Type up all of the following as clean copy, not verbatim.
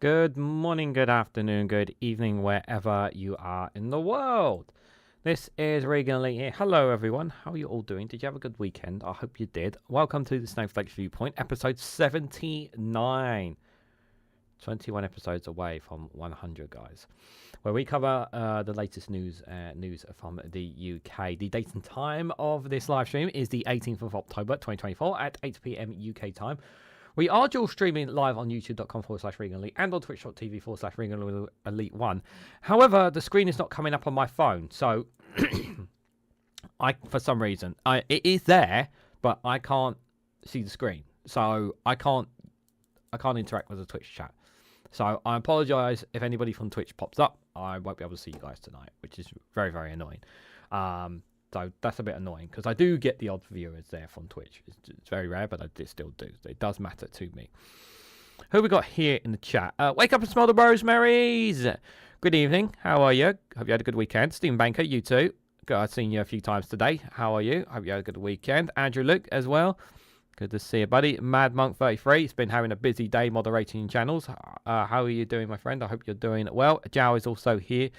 Good morning, good afternoon, good evening, wherever you are in the world. This is Reganelite here. Hello, everyone. How are you all doing? Did you have a good weekend? I hope you did. Welcome to the Snowflake Viewpoint, episode 79. 21 episodes away from 100, guys, where we cover the latest news from the UK. The date and time of this live stream is the 18th of October 2024 at 8 p.m. UK time. We are dual streaming live on youtube.com/Reganelite and on twitch.tv/Reganelite1. However, the screen is not coming up on my phone, so for some reason, it is there, but I can't see the screen, so I can't interact with the Twitch chat. So I apologise if anybody from Twitch pops up. I won't be able to see you guys tonight, which is very, very annoying. So that's a bit annoying because I do get the odd viewers there from Twitch. It's very rare, but I still do. It does matter to me. Who we got here in the chat? Wake up and smell the rosemaries. Good evening. How are you? Hope you had a good weekend. Stephen Banker, you too. I've seen you a few times today. How are you? Hope you had a good weekend. Andrew Luke as well. Good to see you, buddy. Mad Monk 33. He's been having a busy day moderating channels. How are you doing, my friend? I hope you're doing well. Jow is also here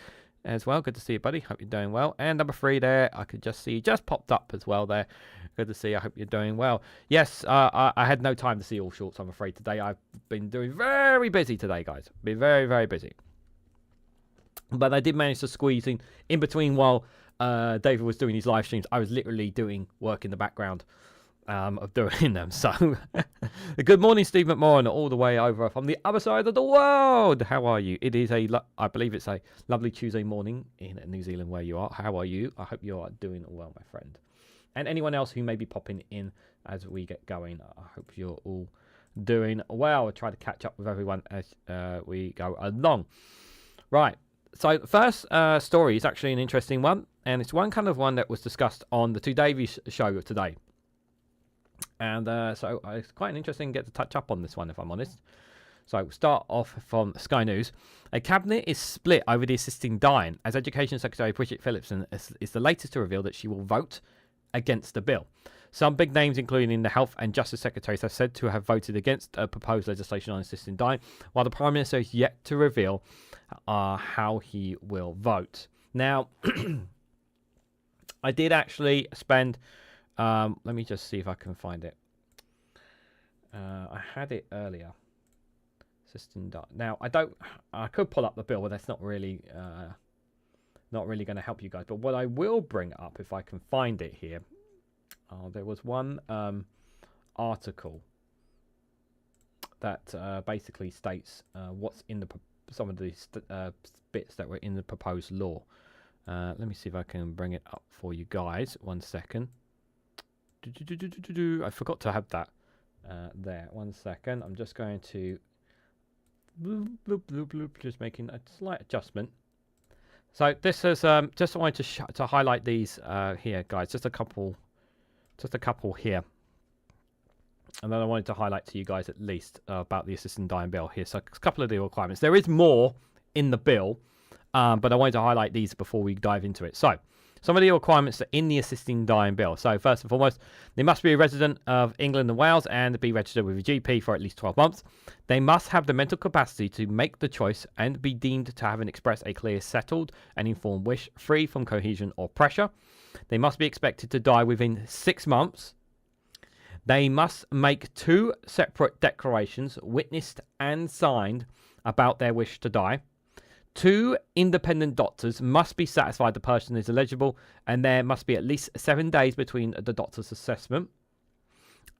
as well. Good to see you, buddy. Hope you're doing well. And number 3 there, I could just see, just popped up as well there. Good to see you. I hope you're doing well. Yes, I had no time to see all shorts, I'm afraid, today. I've been doing very busy today, guys. Been very, very busy. But I did manage to squeeze in between while David was doing his live streams. I was literally doing work in the background of doing them. So good morning, Steve McMorran, all the way over from the other side of the world. How are you? It is I believe it's a lovely Tuesday morning in New Zealand where you are. How are you? I hope you are doing well, my friend. And anyone else who may be popping in as we get going, I hope you're all doing well. I'll try to catch up with everyone as we go along. Right. So the first story is actually an interesting one, and it's one that was discussed on the Two Davies show today. And so it's quite interesting to get to touch up on this one, if I'm honest. So we'll start off from Sky News. A cabinet is split over the assisting dying, as Education Secretary Bridget Phillipson is the latest to reveal that she will vote against the bill. Some big names, including the Health and Justice Secretaries, are said to have voted against proposed legislation on assisting dying, while the Prime Minister is yet to reveal how he will vote. Now, I did actually spend... let me just see if I can find it. I had it earlier. Now I could pull up the bill, but that's not really going to help you guys. But what I will bring up, if I can find it here, there was one article that basically states what's in some of these bits that were in the proposed law. Let me see if I can bring it up for you guys. 1 second. I forgot to have that there. 1 second. I'm just going to just making a slight adjustment. So this is just wanted to highlight these here, guys. Just a couple here, and then I wanted to highlight to you guys at least about the assisting dying bill here. So a couple of the requirements. There is more in the bill, but I wanted to highlight these before we dive into it. So some of the requirements are in the assisting dying bill. So first and foremost, they must be a resident of England and Wales and be registered with a GP for at least 12 months. They must have the mental capacity to make the choice and be deemed to have expressed a clear, settled and informed wish, free from cohesion or pressure. They must be expected to die within 6 months. They must make 2 separate declarations, witnessed and signed, about their wish to die. 2 independent doctors must be satisfied the person is eligible, and there must be at least 7 days between the doctor's assessment.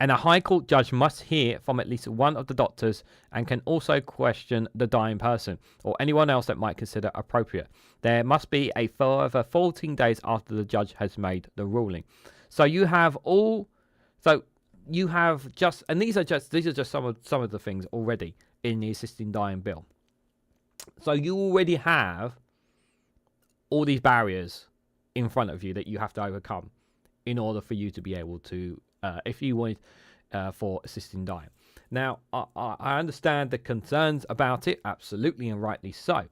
And a High Court judge must hear from at least one of the doctors and can also question the dying person or anyone else that might consider appropriate. There must be a further 14 days after the judge has made the ruling. So you have all... So you have just... And these are just some of the things already in the assisting dying bill. So you already have all these barriers in front of you that you have to overcome in order for you to be able to, if you wanted for assisting dying. Now, I understand the concerns about it, absolutely and rightly so.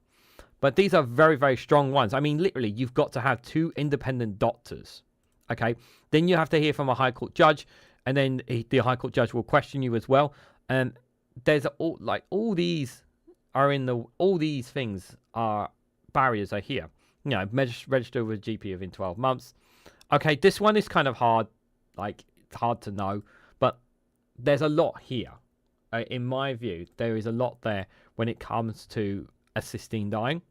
But these are very, very strong ones. I mean, literally, you've got to have 2 independent doctors. Okay? Then you have to hear from a High Court judge, and then the High Court judge will question you as well. And there's all these are in the all these things are barriers are here. You know, register with a GP within 12 months. Okay, this one is kind of hard, like it's hard to know, but there's a lot here. In my view, there is a lot there when it comes to assisting dying.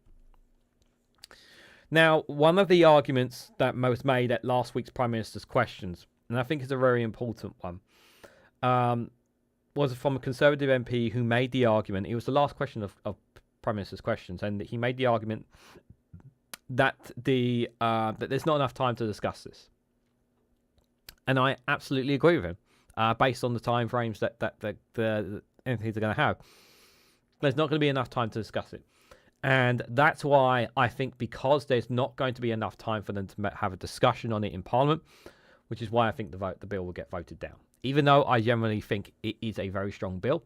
Now, one of the arguments that was made at last week's Prime Minister's questions, and I think it's a very important one, was from a Conservative MP who made the argument. It was the last question of Prime Minister's questions, and he made the argument that that there's not enough time to discuss this. And I absolutely agree with him. Based on the time frames that the MPs are going to have, there's not going to be enough time to discuss it. And that's why I think, because there's not going to be enough time for them to have a discussion on it in Parliament, which is why I think the bill will get voted down. Even though I generally think it is a very strong bill,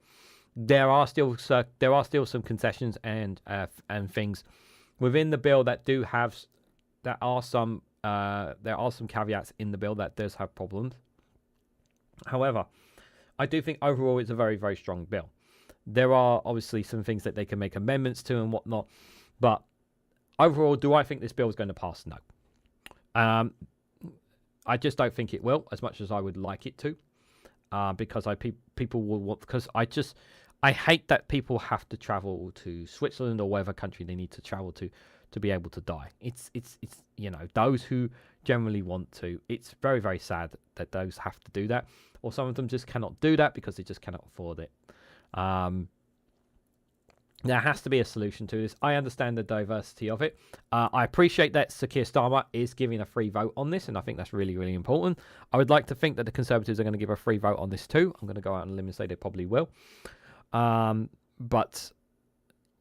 there are still some concessions and things within the bill that there are some caveats in the bill that does have problems. However, I do think overall it's a very, very strong bill. There are obviously some things that they can make amendments to and whatnot, but overall, do I think this bill is going to pass? No. I just don't think it will, as much as I would like it to, because people will want. Because I hate that people have to travel to Switzerland or whatever country they need to travel to be able to die. It's those who generally want to. It's very, very sad that those have to do that, or some of them just cannot do that because they just cannot afford it. There has to be a solution to this. I understand the diversity of it. I appreciate that Sir Keir Starmer is giving a free vote on this, and I think that's really, really important. I would like to think that the Conservatives are going to give a free vote on this too. I'm going to go out on a limb and say they probably will. But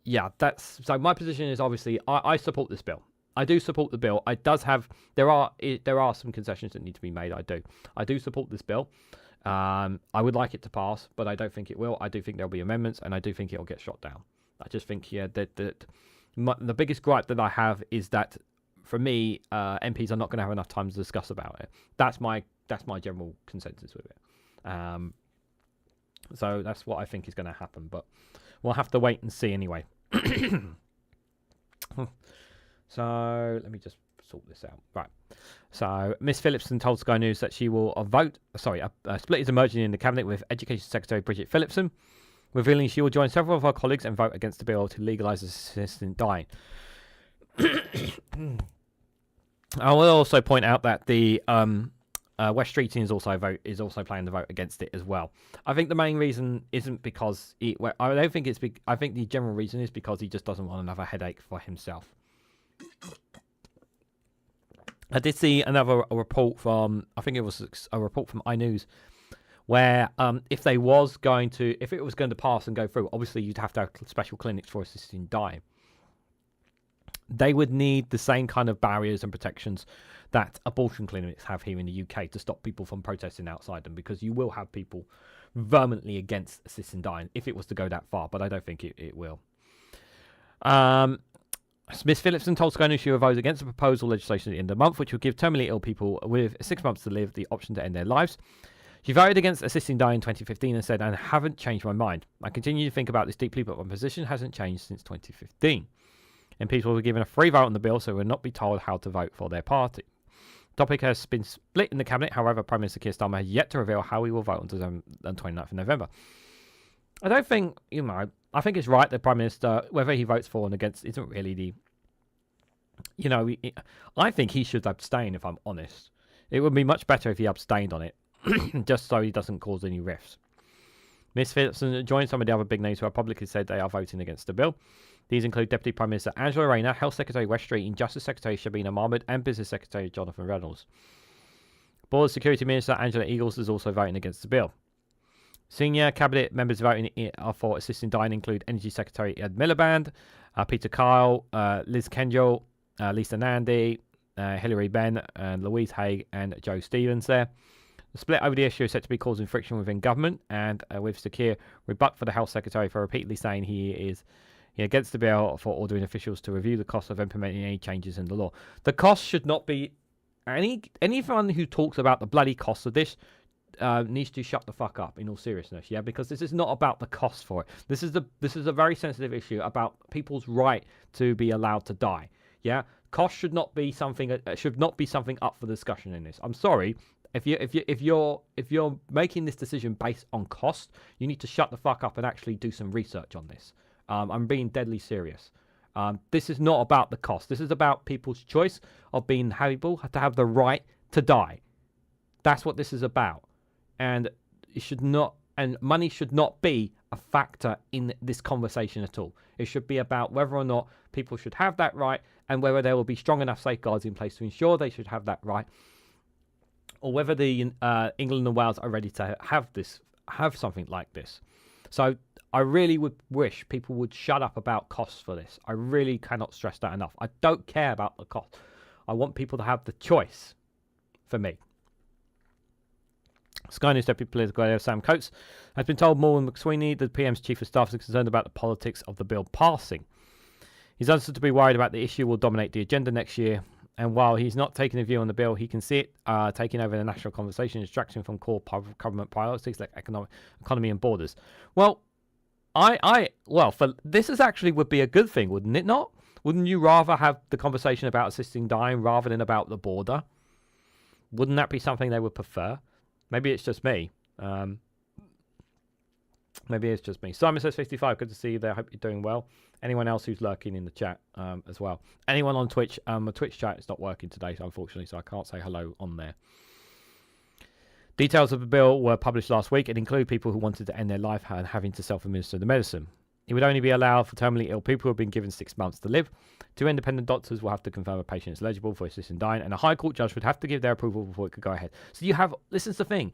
yeah, so my position is obviously I support this bill. I do support the bill. There are some concessions that need to be made. I do support this bill. I would like it to pass, but I don't think it will. I do think there'll be amendments, and I do think it'll get shot down. I just think the biggest gripe that I have is that, for me, MPs are not going to have enough time to discuss about it. That's my general consensus with it. So that's what I think is going to happen, but we'll have to wait and see anyway. So let me just sort this out. Right. So Miss Phillipson told Sky News that she will a split is emerging in the cabinet with Education Secretary Bridget Phillipson, revealing she will join several of her colleagues and vote against the bill to legalise assisted dying. I will also point out that the West Streeting is also planning to vote against it as well. I think the main reason isn't because I think the general reason is because he just doesn't want another headache for himself. I did see a report from, I think it was a report from iNews, where if it was going to pass and go through, obviously you'd have to have special clinics for assisting dying. They would need the same kind of barriers and protections that abortion clinics have here in the UK to stop people from protesting outside them, because you will have people vehemently against assisting dying if it was to go that far, but I don't think it will. Ms. Phillipson told Sky News she will vote against the proposal legislation at the end of the month, which will give terminally ill people with 6 months to live the option to end their lives. She voted against assisting dying in 2015 and said, "I haven't changed my mind. I continue to think about this deeply, but my position hasn't changed since 2015. MPs will be given a free vote on the bill, so will not be told how to vote for their party. The topic has been split in the cabinet. However, Prime Minister Keir Starmer has yet to reveal how he will vote on the 29th of November. I don't think, I think it's right that Prime Minister, whether he votes for and against, isn't really the... I think he should abstain, if I'm honest. It would be much better if he abstained on it, just so he doesn't cause any rifts. Ms. Phillipson joined some of the other big names who have publicly said they are voting against the bill. These include Deputy Prime Minister Angela Rayner, Health Secretary West Street, and Justice Secretary Shabina Mahmood, and Business Secretary Jonathan Reynolds. Border Security Minister Angela Eagles is also voting against the bill. Senior Cabinet members voting for assisting dying include Energy Secretary Ed Miliband, Peter Kyle, Liz Kendall, Lisa Nandy, Hilary Benn, and Louise Haigh, and Joe Stevens there. The split over the issue is said to be causing friction within government, and with Sir Keir rebut for the Health Secretary for repeatedly saying he is against the bill for ordering officials to review the cost of implementing any changes in the law. The cost should not be... Anyone who talks about the bloody cost of this needs to shut the fuck up, in all seriousness, yeah, because this is not about the cost for it. This is a very sensitive issue about people's right to be allowed to die. Yeah, cost should not be something up for discussion in this. I'm sorry. If you're making this decision based on cost, you need to shut the fuck up and actually do some research on this. I'm being deadly serious. This is not about the cost. This is about people's choice of being able to have the right to die. That's what this is about. And it should not, and money should not be a factor in this conversation at all. It should be about whether or not people should have that right, and whether there will be strong enough safeguards in place to ensure they should have that right, or whether the England and Wales are ready to have something like this. So I really would wish people would shut up about costs for this. I really cannot stress that enough. I don't care about the cost. I want people to have the choice. For me, Sky News Deputy Political Editor Sam Coates has been told Morgan McSweeney, the PM's chief of staff, is concerned about the politics of the bill passing. He's understood to be worried about the issue will dominate the agenda next year, and while he's not taking a view on the bill, he can see it taking over the national conversation, distracting from core government priorities like economy and borders. Well, for this is actually would be a good thing, wouldn't it not? Wouldn't you rather have the conversation about assisting dying rather than about the border? Wouldn't that be something they would prefer? Maybe it's just me. Maybe it's just me. Simon says 55. Good to see you there. Hope you're doing well. Anyone else who's lurking in the chat as well? Anyone on Twitch? My Twitch chat is not working today, unfortunately, so I can't say hello on there. Details of the bill were published last week and include people who wanted to end their life and having to self-administer the medicine. It would only be allowed for terminally ill people who have been given 6 months to live. 2 independent doctors will have to confirm a patient is eligible for assisted dying, and a High Court judge would have to give their approval before it could go ahead. So you have, this is the thing,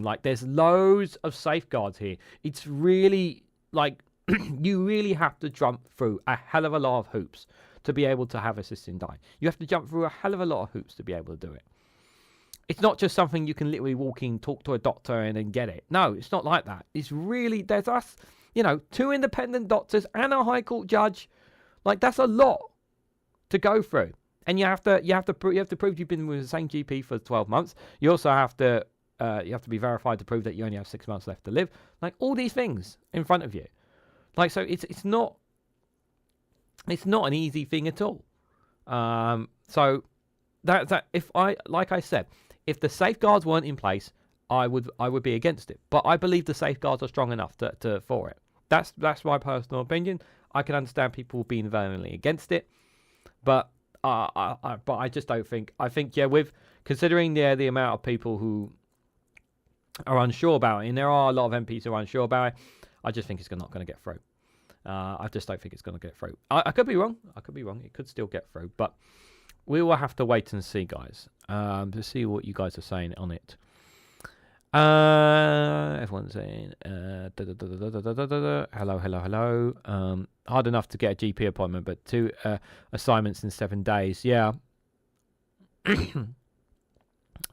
like there's loads of safeguards here. It's really, like, you really have to jump through a hell of a lot of hoops to be able to have assisted dying. You have to jump through a hell of a lot of hoops to be able to do it. It's not just something you can literally walk in, talk to a doctor, and then get it. No, it's not like that. It's really, there's us, 2 independent doctors and a High Court judge. Like, that's a lot to go through. And you have to prove you've been with the same GP for 12 months. You also have to be verified to prove that you only have 6 months left to live. Like, all these things in front of you. Like, so it's not an easy thing at all. So that if I said, if the safeguards weren't in place, I would be against it. But I believe the safeguards are strong enough for it. That's my personal opinion. I can understand people being vehemently against it, but I just don't think. I think with considering the amount of people who are unsure about it, and there are a lot of MPs who are unsure about it, I just think it's not going to get through. I just don't think it's going to get through. I could be wrong. It could still get through, but we will have to wait and see, guys, to see what you guys are saying on it. Everyone's saying hello. Hard enough to get a GP appointment, but 2 assignments in 7 days. Yeah.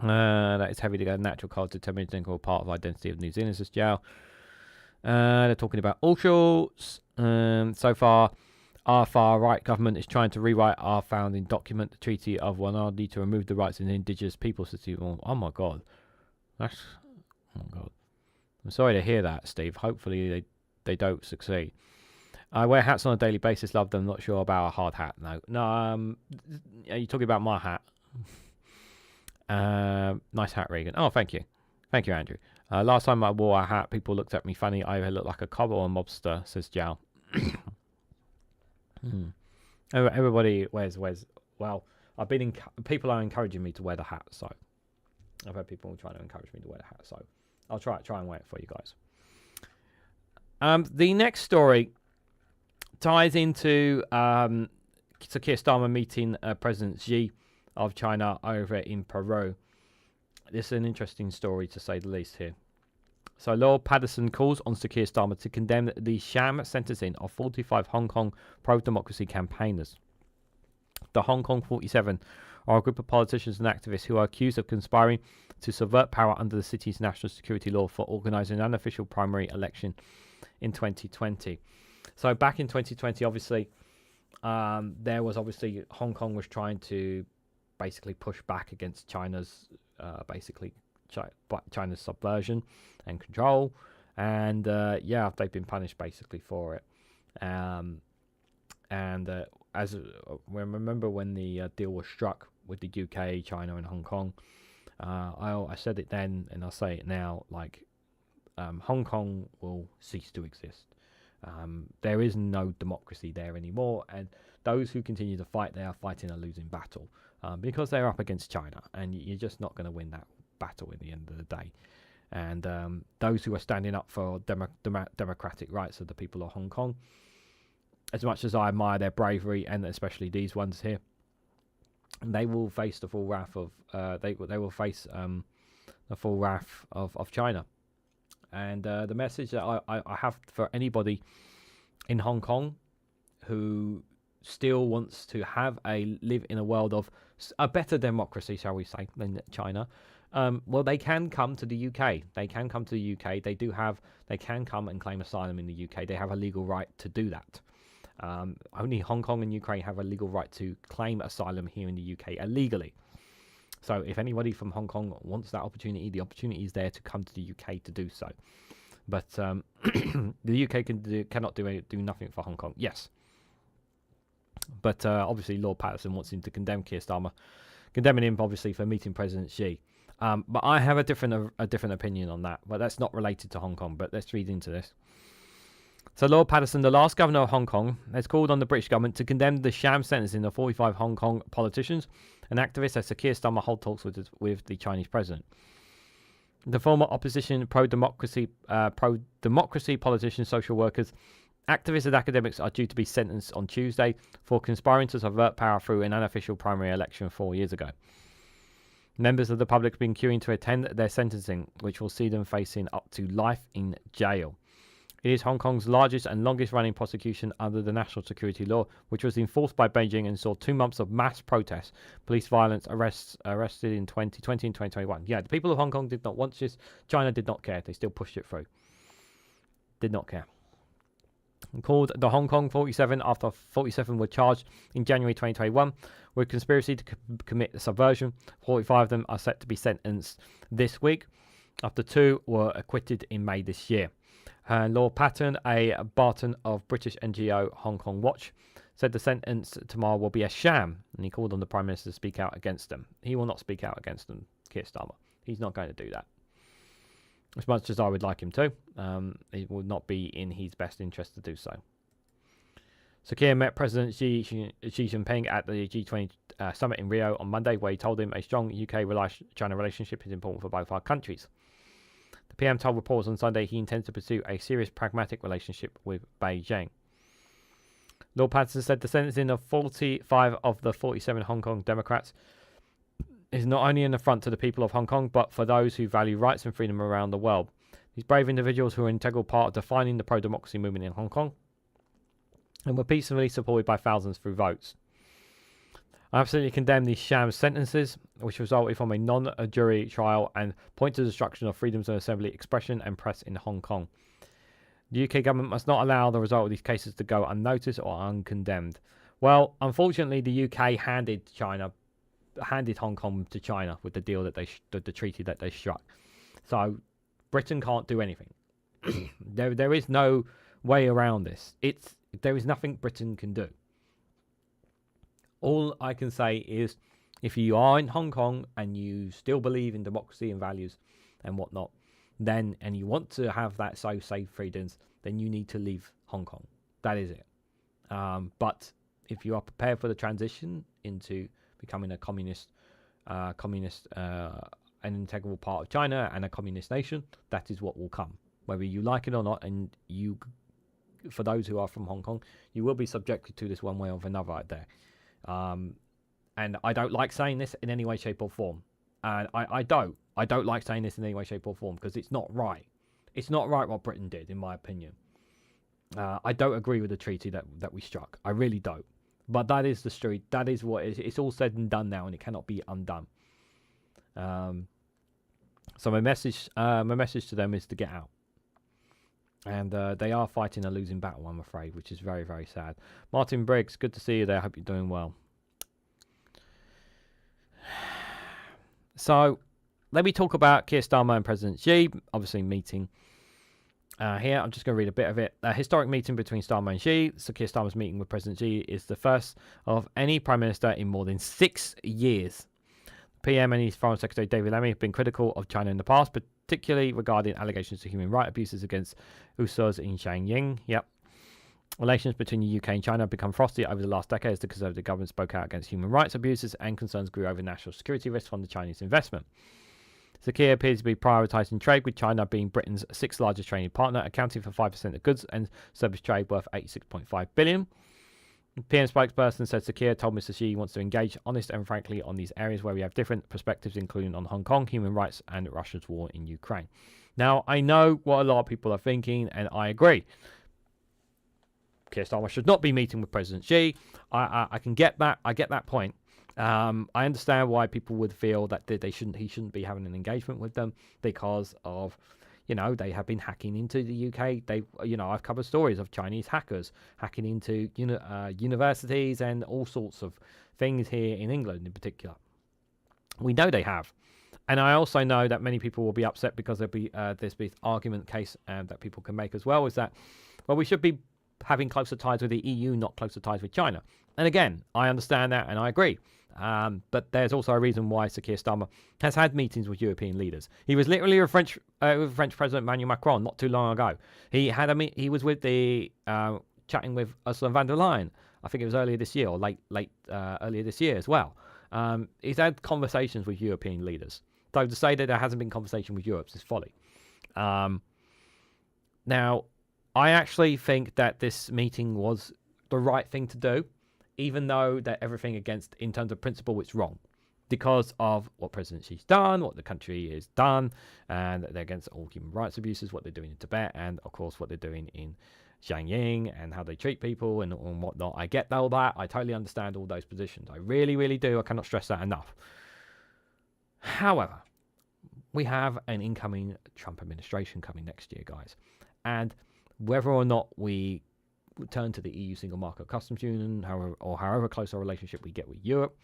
That is heavy to go. Natural cause determining or part of identity of New Zealand's jail. They're talking about all sorts. So far, our far-right government is trying to rewrite our founding document, the Treaty of Waitangi, to remove the rights of the indigenous peoples. Oh my God. Oh God. I'm sorry to hear that, Steve. Hopefully they don't succeed. I wear hats on a daily basis. Love them. Not sure about a hard hat. No. Are you talking about my hat? Nice hat, Regan. Oh, thank you, Andrew. Last time I wore a hat, people looked at me funny. I either look like a cobber or a mobster, says Jal. Everybody wears. Well, people are encouraging me to wear the hat, so I've had people trying to encourage me to wear the hat, so I'll try and wear it for you guys. The next story ties into Sir Keir Starmer meeting President Xi of China over in Peru. This is an interesting story, to say the least, here. So Lord Patten calls on Sir Keir Starmer to condemn the sham sentencing of 45 Hong Kong pro-democracy campaigners. The Hong Kong 47 are a group of politicians and activists who are accused of conspiring to subvert power under the city's national security law for organising an unofficial primary election in 2020. So back in 2020, obviously, Hong Kong was trying to basically push back against China's China's subversion and control, and yeah, they've been punished basically for it. As remember when the deal was struck with the UK, China, and Hong Kong, I said it then, and I'll say it now. Like, Hong Kong will cease to exist. There is no democracy there anymore, and those who continue to fight, they are fighting a losing battle, because they're up against China, and you're just not going to win that battle in the end of the day. And those who are standing up for democratic rights of the people of Hong Kong, as much as I admire their bravery, and especially these ones here, they will face the full wrath of they will face the full wrath of China. And the message that I have for anybody in Hong Kong who still wants to live in a world of a better democracy, shall we say, than China, well, they can come to the UK. They can come to the UK. They can come and claim asylum in the UK. They have a legal right to do that. Only Hong Kong and Ukraine have a legal right to claim asylum here in the UK illegally. So if anybody from Hong Kong wants that opportunity, the opportunity is there to come to the UK to do so. But the UK cannot do nothing for Hong Kong. Yes. But obviously Lord Patten wants him to condemn Keir Starmer, condemning him obviously for meeting President Xi. But I have a different opinion on that. But that's not related to Hong Kong. But let's read into this. So Lord Patten, the last governor of Hong Kong, has called on the British government to condemn the sham sentencing of 45 Hong Kong politicians and activists as Sir Keir Starmer hold talks with the Chinese president. The former opposition pro-democracy politicians, social workers, activists and academics are due to be sentenced on Tuesday for conspiring to subvert power through an unofficial primary election 4 years ago. Members of the public have been queuing to attend their sentencing, which will see them facing up to life in jail. It is Hong Kong's largest and longest-running prosecution under the national security law, which was enforced by Beijing and saw 2 months of mass protests, police violence, arrested in 2020 and 2021. Yeah, the people of Hong Kong did not want this. China did not care. They still pushed it through. Did not care. Called the Hong Kong 47 after 47 were charged in January 2021 with conspiracy to commit subversion. 45 of them are set to be sentenced this week, after 2 were acquitted in May this year. Lord Patten, a Barton of British NGO Hong Kong Watch, said the sentence tomorrow will be a sham, and he called on the Prime Minister to speak out against them. He will not speak out against them, Keir Starmer. He's not going to do that. As much as I would like him to, it would not be in his best interest to do so. Sir Keir met President Xi Jinping at the G20 summit in Rio on Monday, where he told him a strong UK-China relationship is important for both our countries. The PM told reporters on Sunday he intends to pursue a serious pragmatic relationship with Beijing. Lord Patten said the sentencing of 45 of the 47 Hong Kong Democrats is not only an affront to the people of Hong Kong, but for those who value rights and freedom around the world. These brave individuals who are an integral part of defining the pro-democracy movement in Hong Kong and were peacefully supported by thousands through votes. I absolutely condemn these sham sentences, which resulted from a non-jury trial and point to the destruction of freedoms of assembly, expression and press in Hong Kong. The UK government must not allow the result of these cases to go unnoticed or uncondemned. Well, unfortunately, the UK handed Hong Kong to China with the deal that the treaty that they struck. So Britain can't do anything. There is no way around this. There is nothing Britain can do. All I can say is, if you are in Hong Kong and you still believe in democracy and values and whatnot, and you want to have that safe freedoms, then you need to leave Hong Kong. That is it. But if you are prepared for the transition into becoming a communist, an integral part of China and a communist nation, that is what will come, whether you like it or not. And for those who are from Hong Kong, you will be subjected to this one way or another out there. And I don't like saying this in any way, shape or form. And I don't like saying this in any way, shape or form, because it's not right. It's not right what Britain did, in my opinion. I don't agree with the treaty that we struck. I really don't. But that is the street. That is what it is. It's all said and done now, and it cannot be undone. So my message to them is to get out. And they are fighting a losing battle, I'm afraid, which is very, very sad. Martin Briggs, good to see you there. I hope you're doing well. So let me talk about Keir Starmer and President Xi, obviously meeting here. I'm just going to read a bit of it. A historic meeting between Starmer and Xi. Sir Keir Starmer's meeting with President Xi is the first of any Prime Minister in more than 6 years. PM and his Foreign Secretary David Lammy have been critical of China in the past, particularly regarding allegations of human rights abuses against Uyghurs in Xinjiang. Yep. Relations between the UK and China have become frosty over the last decade as the Conservative government spoke out against human rights abuses and concerns grew over national security risks from the Chinese investment. Sir Keir appears to be prioritising trade, with China being Britain's 6th largest trading partner, accounting for 5% of goods and service trade worth $86.5 billion. The PM spokesperson said Sir Keir told Mr. Xi he wants to engage honest and frankly on these areas where we have different perspectives, including on Hong Kong, human rights, and Russia's war in Ukraine. Now, I know what a lot of people are thinking, and I agree. Keir Starmer should not be meeting with President Xi. I can get that. I get that point. I understand why people would feel that he shouldn't be having an engagement with them because of, they have been hacking into the UK. I've covered stories of Chinese hackers hacking into universities and all sorts of things here in England in particular. We know they have. And I also know that many people will be upset because there's this argument case that people can make as well, is that, well, we should be having closer ties with the EU, not closer ties with China. And again, I understand that and I agree. But there's also a reason why Sir Keir Starmer has had meetings with European leaders. He was literally with French President Emmanuel Macron not too long ago. He was with the chatting with Ursula von der Leyen. I think it was earlier this year or late earlier this year as well. He's had conversations with European leaders. So to say that there hasn't been conversation with Europe is folly. Now, I actually think that this meeting was the right thing to do, even though that everything in terms of principle, it's wrong because of what President Xi's done, what the country has done, and they're against all human rights abuses, what they're doing in Tibet, and of course what they're doing in Xinjiang and how they treat people and whatnot. I get all that. I totally understand all those positions. I really, really do. I cannot stress that enough. However, we have an incoming Trump administration coming next year, guys. And whether or not we return to the EU single market customs union, however close our relationship we get with Europe,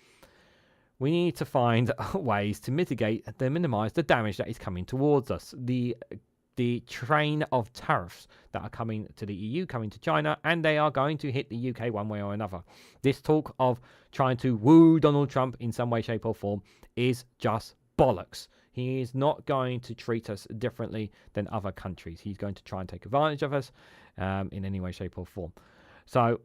we need to find ways to mitigate and minimize the damage that is coming towards us. The train of tariffs that are coming to the EU, coming to China, and they are going to hit the UK one way or another. This talk of trying to woo Donald Trump in some way, shape, or form is just bollocks. He is not going to treat us differently than other countries. He's going to try and take advantage of us in any way, shape, or form. So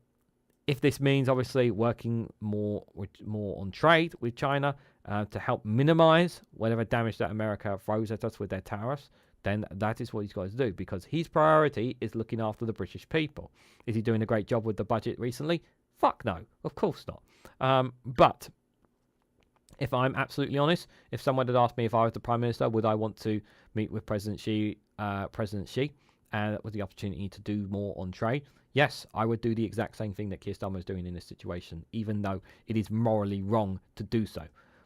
if this means obviously working more on trade with China to help minimize whatever damage that America throws at us with their tariffs, then that is what he's got to do, because his priority is looking after the British people. Is he doing a great job with the budget recently? Fuck no, of course not. But if I'm absolutely honest, if someone had asked me if I was the Prime Minister, would I want to meet with President Xi, and with the opportunity to do more on trade? Yes, I would do the exact same thing that Keir Starmer is doing in this situation, even though it is morally wrong to do so.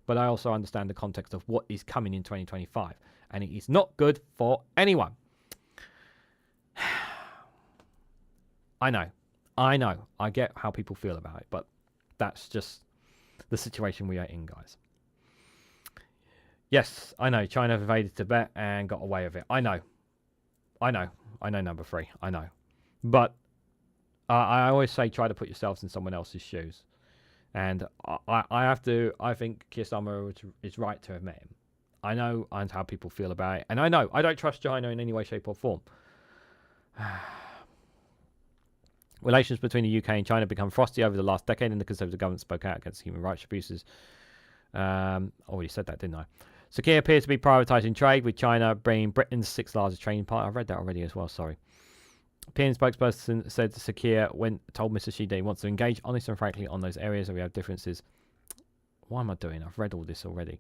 But I also understand the context of what is coming in 2025, and it is not good for anyone. I know. I get how people feel about it, but that's just the situation we are in, guys. Yes, I know. China invaded Tibet and got away with it. I know, number 3. I know. But I always say try to put yourselves in someone else's shoes. And I think Keir Starmer is right to have met him. I know how people feel about it. And I know I don't trust China in any way, shape, or form. Relations between the UK and China have become frosty over the last decade, and the Conservative government spoke out against human rights abuses. Already said that, didn't I? Sir Keir appears to be prioritising trade, with China being Britain's 6th largest trading partner. I've read that already as well, sorry. PM spokesperson said Sir Keir told Mr. Xi that he wants to engage honestly and frankly on those areas where we have differences. What am I doing? I've read all this already.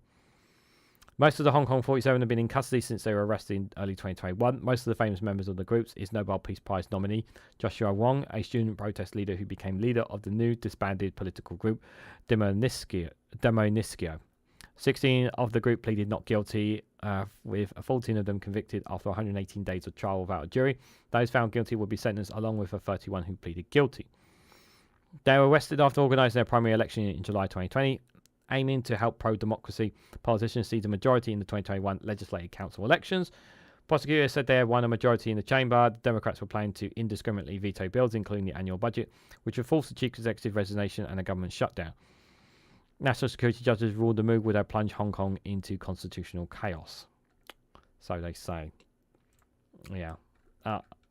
Most of the Hong Kong 47 have been in custody since they were arrested in early 2021. Most of the famous members of the groups is Nobel Peace Prize nominee Joshua Wong, a student protest leader who became leader of the new disbanded political group Demoniscio. 16 of the group pleaded not guilty, with 14 of them convicted after 118 days of trial without a jury. Those found guilty will be sentenced, along with the 31 who pleaded guilty. They were arrested after organising their primary election in July 2020 aiming to help pro-democracy politicians seize a majority in the 2021 Legislative Council elections. Prosecutors said they had won a majority in the chamber. The Democrats were planning to indiscriminately veto bills, including the annual budget, which would force the chief executive resignation and a government shutdown. National security judges ruled the move would have plunged Hong Kong into constitutional chaos. So they say. Yeah.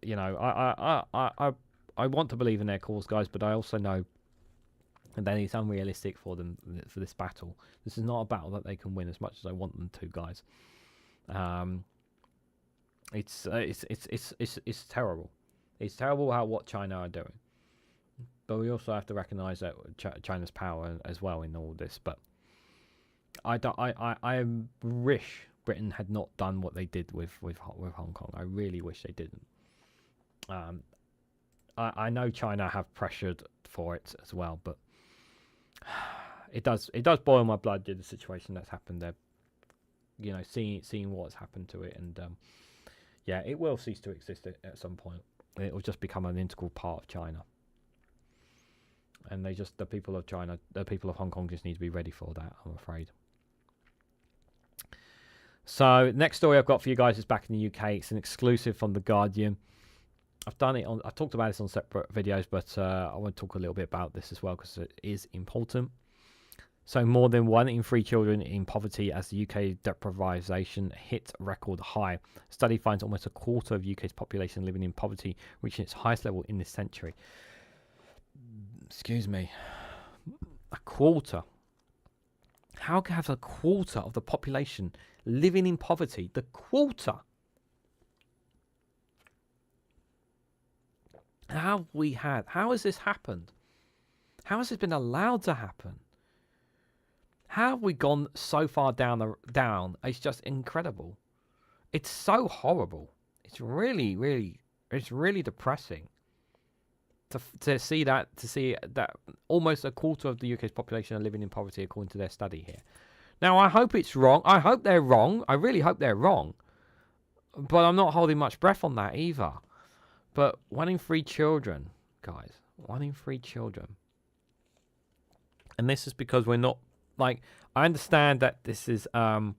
You know, I want to believe in their cause, guys, but I also know that it's unrealistic for them for this battle. This is not a battle that they can win as much as I want them to, guys. It's terrible. It's terrible what China are doing, but we also have to recognize that China's power as well in all this. But I wish Britain had not done what they did with Hong Kong. I really wish they didn't. I know China have pressured for it as well, but it does boil my blood, the situation that's happened there. You know, seeing what's happened to it, and yeah, it will cease to exist at some point. It will just become an integral part of China, and the people of China, the people of Hong Kong, just need to be ready for that, I'm afraid. So next story I've got for you guys is back in the UK. It's an exclusive from The Guardian. I talked about this on separate videos, but I want to talk a little bit about this as well because it is important. So more than 1 in 3 children in poverty as the UK deprivation hit record high. Study finds almost a quarter of UK's population living in poverty, reaching its highest level in this century. Excuse me. A quarter. How can have a quarter of the population living in poverty? The quarter. How has this happened? How has this been allowed to happen? How have we gone so far down? It's just incredible. It's so horrible. It's really depressing to see that almost a quarter of the UK's population are living in poverty, according to their study here. Now, I hope it's wrong. I hope they're wrong. I really hope they're wrong. But I'm not holding much breath on that either. But 1 in 3 children, guys. 1 in 3 children. And this is because we're not, like, I understand that this is, I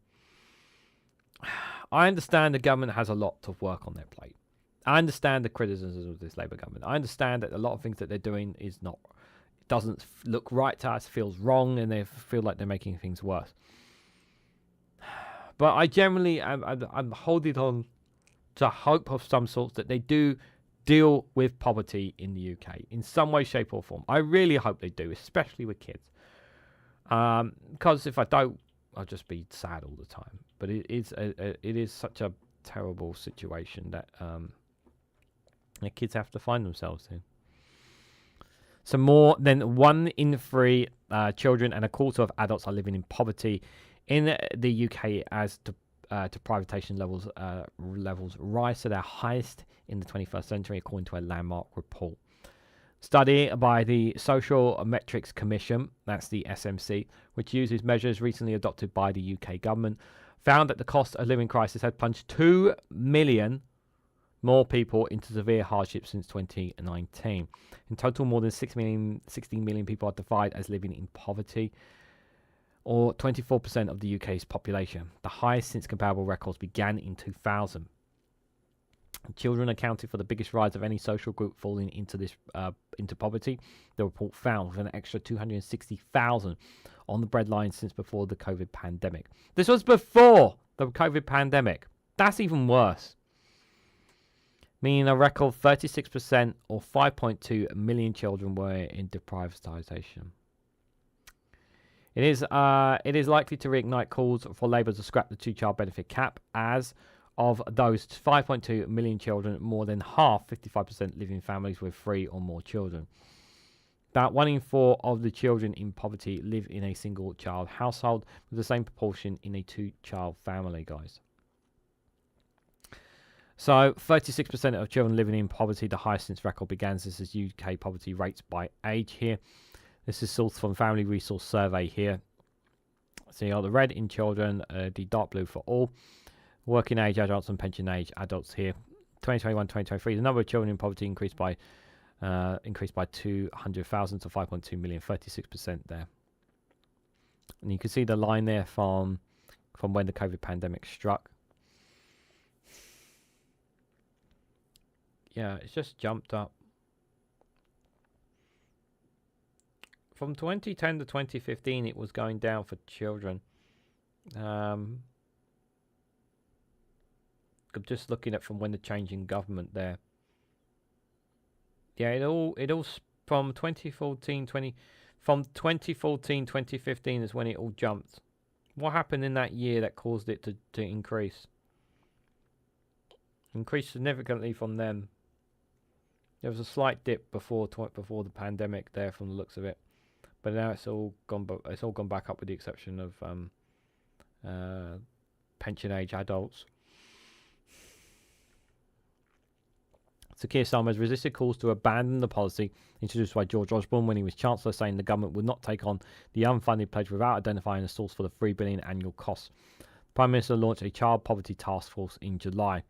understand the government has a lot of work on their plate. I understand the criticisms of this Labour government. I understand that a lot of things that they're doing is not, it doesn't look right to us, feels wrong, and they feel like they're making things worse. But I generally, I'm holding on to hope of some sorts that they do deal with poverty in the UK in some way, shape, or form. I really hope they do, especially with kids. Because if I don't, I'll just be sad all the time. But it is such a terrible situation that the kids have to find themselves in. So more than 1 in 3 children and a quarter of adults are living in poverty in the UK as deprivation levels rise to their highest in the 21st century, according to a landmark report. Study by the Social Metrics Commission, that's the SMC, which uses measures recently adopted by the UK government, found that the cost of living crisis had plunged 2 million more people into severe hardship since 2019. In total, more than 16 million people are defined as living in poverty, or 24% of the UK's population, the highest since comparable records began in 2000. Children accounted for the biggest rise of any social group falling into poverty. The report found, with an extra 260,000 on the breadline since before the COVID pandemic. This was before the COVID pandemic. That's even worse. Meaning a record 36% or 5.2 million children were in deprivatization. It is likely to reignite calls for Labour to scrap the 2-child benefit cap, as of those 5.2 million children, more than half, 55%, live in families with 3 or more children. About 1 in 4 of the children in poverty live in a single-child household, with the same proportion in a 2-child family, guys. So 36% of children living in poverty, the highest since record began. This is UK poverty rates by age here. This is sourced from Family Resource Survey here. So you got the red in children, the dark blue for all. Working age adults and pension age adults here. 2021-2023, the number of children in poverty increased by 200,000 to 5.2 million, 36% there. And you can see the line there from when the COVID pandemic struck. Yeah, it's just jumped up. From 2010 to 2015, it was going down for children. I'm just looking at from when the change in government there. Yeah, it all from 2014, 2015 is when it all jumped. What happened in that year that caused it to increase? Increased significantly from then. There was a slight dip before the pandemic there, from the looks of it, but now it's all gone. It's all gone back up, with the exception of pension age adults. Sir Keir Starmer has resisted calls to abandon the policy introduced by George Osborne when he was Chancellor, saying the government would not take on the unfunded pledge without identifying a source for the £3 billion annual costs. The Prime Minister launched a child poverty task force in July.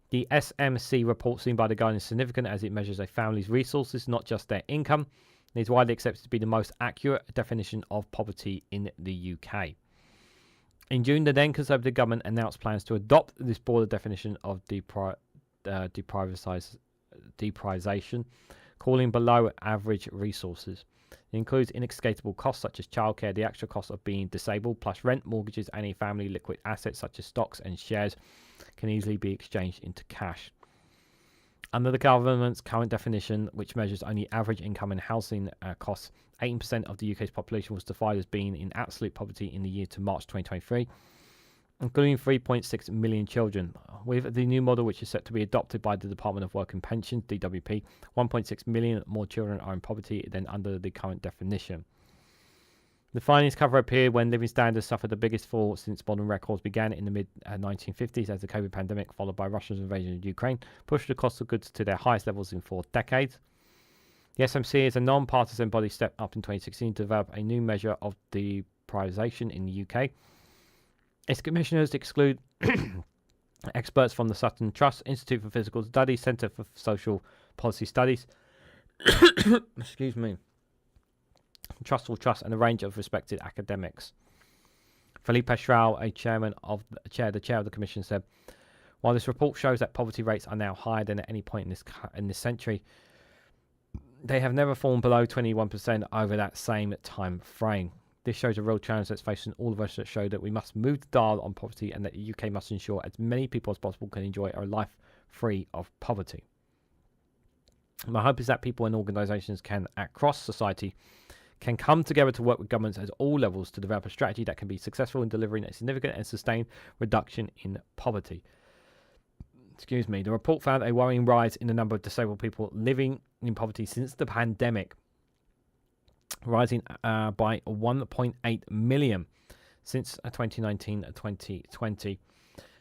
The SMC report seen by the Guardian is significant as it measures a family's resources, not just their income. It is widely accepted to be the most accurate definition of poverty in the UK. In June, the then Conservative government announced plans to adopt this broader definition of deprivation, calling below average resources. It includes inescapable costs such as childcare, the actual cost of being disabled, plus rent, mortgages, and a family liquid assets such as stocks and shares can easily be exchanged into cash. Under the government's current definition, which measures only average income and housing costs, 18% of the UK's population was defined as being in absolute poverty in the year to March 2023, including 3.6 million children. With the new model, which is set to be adopted by the Department of Work and Pensions, DWP, 1.6 million more children are in poverty than under the current definition. The findings cover a period when living standards suffered the biggest fall since modern records began in the mid-1950s, as the COVID pandemic, followed by Russia's invasion of Ukraine, pushed the cost of goods to their highest levels in 4 decades. The SMC is a non-partisan body stepped up in 2016 to develop a new measure of deprivation in the UK. Its commissioners exclude experts from the Sutton Trust, Institute for Physical Studies, Centre for Social Policy Studies, excuse me, Trustful Trust, and a range of respected academics. Philippe Pastrel, the chair of the commission, said, "While this report shows that poverty rates are now higher than at any point in this century, they have never fallen below 21% over that same time frame. This shows a real challenge that's facing all of us, that show that we must move the dial on poverty and that the UK must ensure as many people as possible can enjoy a life free of poverty. My hope is that people and organisations across society can come together to work with governments at all levels to develop a strategy that can be successful in delivering a significant and sustained reduction in poverty." Excuse me. The report found a worrying rise in the number of disabled people living in poverty since the pandemic, rising by 1.8 million since 2019-2020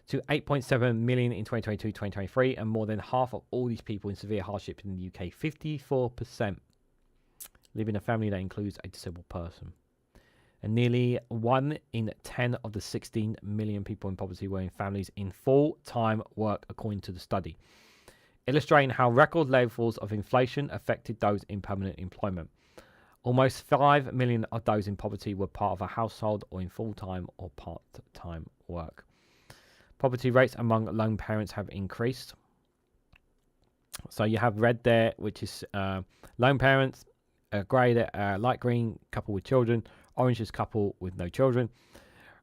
to 8.7 million in 2022-2023, and more than half of all these people in severe hardship in the UK, 54%, live in a family that includes a disabled person. And nearly 1 in 10 of the 16 million people in poverty were in families in full-time work, according to the study, illustrating how record levels of inflation affected those in permanent employment. Almost 5 million of those in poverty were part of a household or in full-time or part-time work. Poverty rates among lone parents have increased. So you have red there, which is lone parents, grey there, light green, couple with children, orange is couple with no children.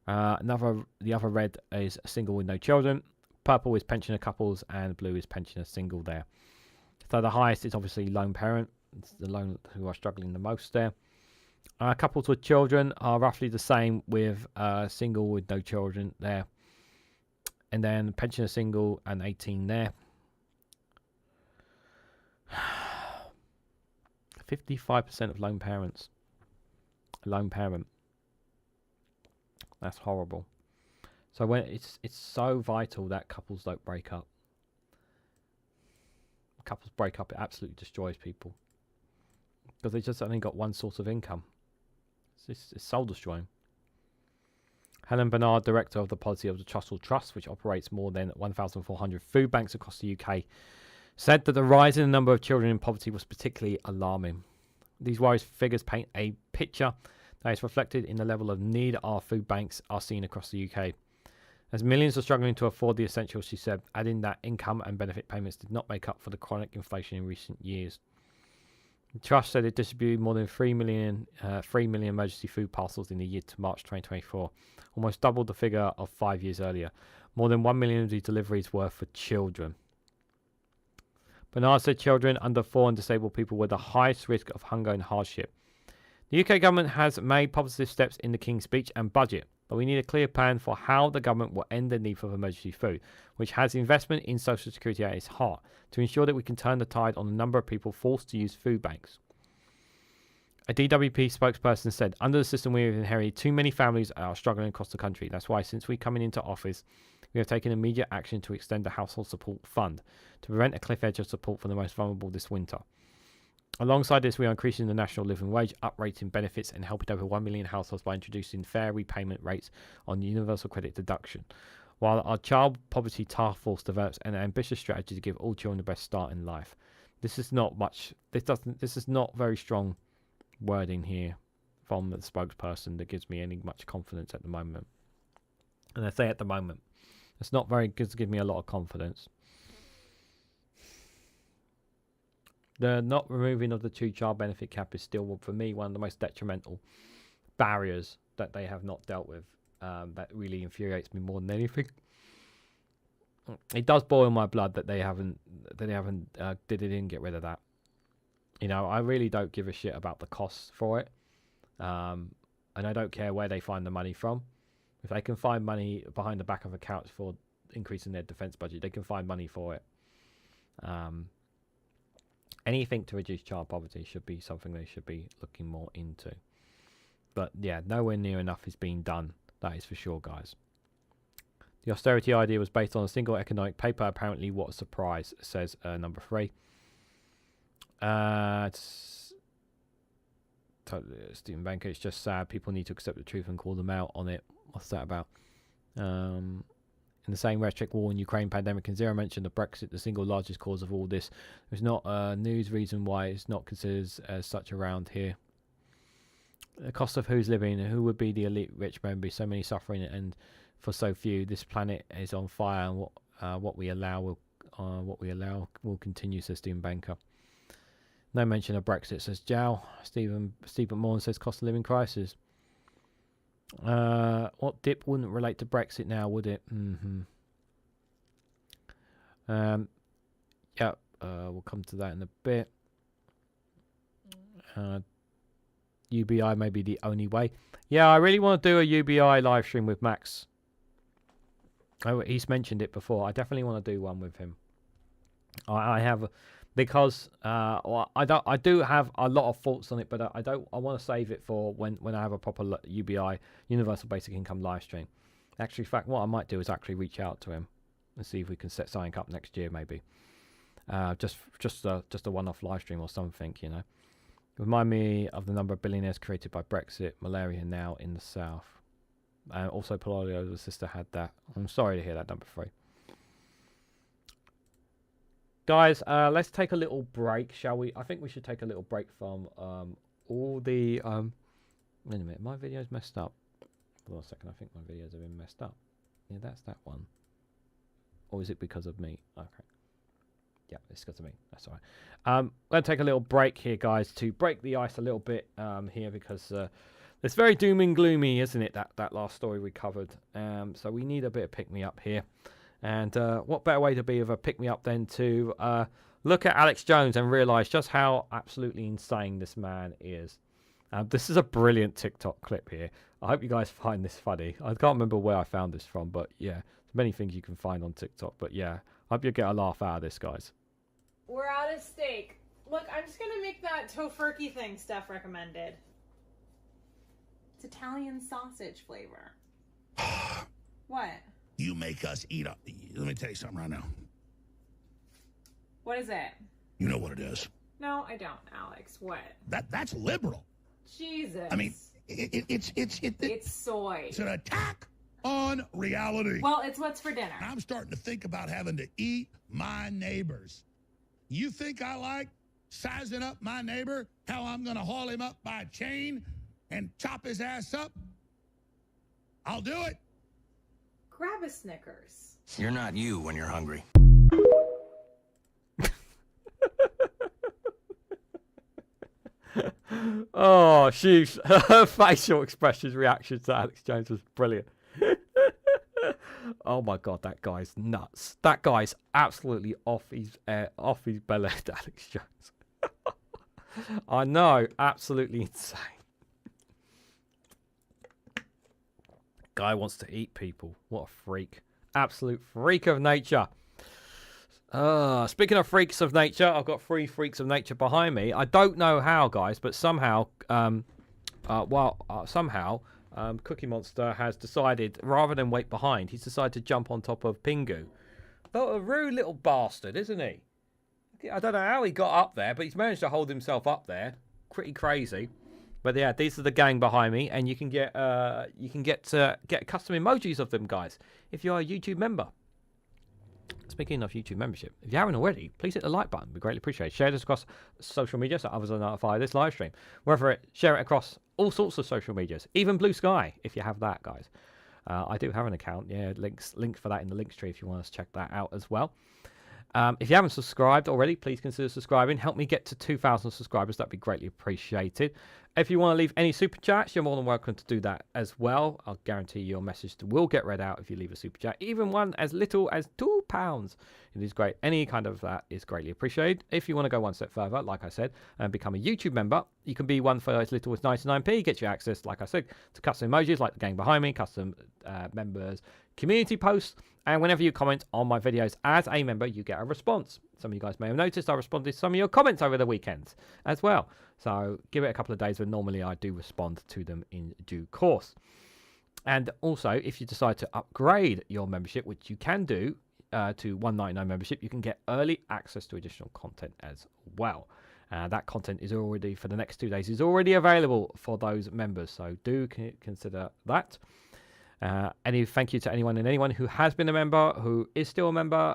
The other red is single with no children. Purple is pensioner couples, and blue is pensioner single there. So the highest is obviously lone parent. It's the lone who are struggling the most there. Couples with children are roughly the same, with single with no children there. And then pensioner single and 18 there. 55% of lone parents. Lone parent. That's horrible. So when it's so vital that couples don't break up. Couples break up, it absolutely destroys people, because they just only got one source of income. It's soul destroying. Helen Bernard, director of the policy of the Trustful Trust, which operates more than 1,400 food banks across the UK, said that the rise in the number of children in poverty was particularly alarming. These worries figures paint a picture That is reflected in the level of need our food banks are seeing across the UK. As millions are struggling to afford the essentials, she said, adding that income and benefit payments did not make up for the chronic inflation in recent years. The Trust said it distributed more than 3 million emergency food parcels in the year to March 2024, almost double the figure of 5 years earlier. More than 1 million of these deliveries were for children. Bernard said children under 4 and disabled people were the highest risk of hunger and hardship. The UK government has made positive steps in the King's Speech and budget, but we need a clear plan for how the government will end the need for emergency food, which has investment in social security at its heart, to ensure that we can turn the tide on the number of people forced to use food banks. A DWP spokesperson said, under the system we have inherited, too many families are struggling across the country. That's why, since we coming into office, we have taken immediate action to extend the Household Support Fund to prevent a cliff edge of support for the most vulnerable this winter. Alongside this, we are increasing the national living wage, uprating benefits, and helping over 1 million households by introducing fair repayment rates on universal credit deduction. While our child poverty task force develops an ambitious strategy to give all children the best start in life. This is not much. This is not very strong wording here from the spokesperson that gives me any much confidence at the moment. And I say at the moment, it's not very good to give me a lot of confidence. The not removing of the 2-child benefit cap is still, for me, one of the most detrimental barriers that they have not dealt with. That really infuriates me more than anything. It does boil my blood that they didn't get rid of that. You know, I really don't give a shit about the costs for it. And I don't care where they find the money from. If they can find money behind the back of a couch for increasing their defence budget, they can find money for it. Anything to reduce child poverty should be something they should be looking more into. But yeah, nowhere near enough is being done. That is for sure, guys. The austerity idea was based on a single economic paper. Apparently, what a surprise, says number 3. Stephen Banker, it's just sad. People need to accept the truth and call them out on it. What's that about? In the same rhetoric, war in Ukraine, pandemic, and zero mention of Brexit, the single largest cause of all this. There's not a news reason why it's not considered as such around here. The cost of who's living, who would be the elite rich member, so many suffering and for so few. This planet is on fire, and what we allow will continue, says Stephen Banker. No mention of Brexit, says Jow. Stephen Morn says cost of living crisis. What dip wouldn't relate to Brexit now, would it? Yeah, we'll come to that in a bit. UBI may be the only way. Yeah, I really want to do a UBI live stream with Max. Oh, he's mentioned it before. I definitely want to do one with him. I have, because I do have a lot of thoughts on it, but I want to save it for when I have a proper UBI, Universal Basic Income live stream. Actually, in fact, what I might do is actually reach out to him and see if we can set something up next year, maybe. Just a one-off live stream or something, you know. Remind me of the number of billionaires created by Brexit, malaria now in the south. Also, Pololio's sister had that. I'm sorry to hear that, number 3. Guys, let's take a little break, shall we? I think we should take a little break from all the... Wait a minute, my video's messed up. Hold on a second, I think my videos have been messed up. Yeah, that's that one. Or is it because of me? Okay. Yeah, it's because of me. That's all right. I'm going to take a little break here, guys, to break the ice a little bit here, because it's very doom and gloomy, isn't it, that last story we covered. So we need a bit of pick-me-up here. And what better way to be of a pick-me-up than to look at Alex Jones and realise just how absolutely insane this man is. This is a brilliant TikTok clip here. I hope you guys find this funny. I can't remember where I found this from, but yeah, there's many things you can find on TikTok. But yeah, I hope you get a laugh out of this, guys. We're out of steak. Look, I'm just going to make that tofurkey thing Steph recommended. It's Italian sausage flavor. What? You make us eat up. Let me tell you something right now. What is it? You know what it is. No, I don't, Alex. What? That's liberal. Jesus. I mean, it's soy. It's an attack on reality. Well, it's what's for dinner. I'm starting to think about having to eat my neighbors. You think I like sizing up my neighbor? How I'm going to haul him up by a chain? and chop his ass up, I'll do it. Grab a Snickers. You're not you when you're hungry. Oh, her facial expressions, reactions to Alex Jones was brilliant. Oh my god, that guy's nuts. That guy's absolutely off his belly, Alex Jones. I know, absolutely insane. Guy wants to eat people. What a freak. Absolute freak of nature. Speaking of freaks of nature, I've got 3 freaks of nature behind me. I don't know how, guys, but somehow, Cookie Monster has decided, rather than wait behind, he's decided to jump on top of Pingu. What a rude little bastard, isn't he? I don't know how he got up there, but he's managed to hold himself up there. Pretty crazy. But yeah, these are the gang behind me, and you can get custom emojis of them, guys, if you're a YouTube member. Speaking of YouTube membership, if you haven't already, please hit the like button. We greatly appreciate it. Share this across social media so others are notified of this live stream. Share it across all sorts of social medias, even Blue Sky, if you have that, guys. I do have an account. Yeah, link for that in the links tree if you want to check that out as well. If you haven't subscribed already, please consider subscribing. Help me get to 2,000 subscribers. That'd be greatly appreciated. If you want to leave any super chats, you're more than welcome to do that as well. I'll guarantee your message will get read out if you leave a super chat, even one as little as £2. It is great. Any kind of that is greatly appreciated. If you want to go one step further, like I said, and become a YouTube member, you can be one for as little as 99p. Get you access, like I said, to custom emojis like the gang behind me, custom members, community posts, and whenever you comment on my videos as a member, you get a response. Some of you guys may have noticed I responded to some of your comments over the weekends as well. So give it a couple of days, but normally I do respond to them in due course. And also, if you decide to upgrade your membership, which you can do to $1.99 membership, you can get early access to additional content as well. That content is already, for the next 2 days, is already available for those members. So do consider that. Any thank you to anyone who has been a member, who is still a member,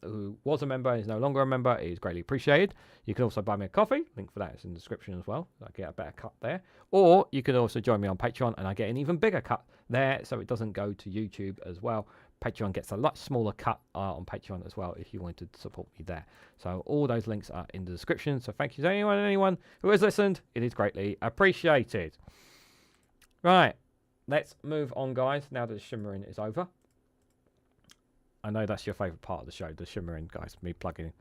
who was a member and is no longer a member. It is greatly appreciated. You can also buy me a coffee. Link for that is in the description as well. I get a better cut there. Or you can also join me on Patreon and I get an even bigger cut there, so it doesn't go to YouTube as well. Patreon gets a lot smaller cut on Patreon as well if you wanted to support me there. So all those links are in the description. So thank you to anyone who has listened. It is greatly appreciated. Right. Let's move on, guys, now that the shimmering is over. I know that's your favourite part of the show, the shimmering, guys, me plugging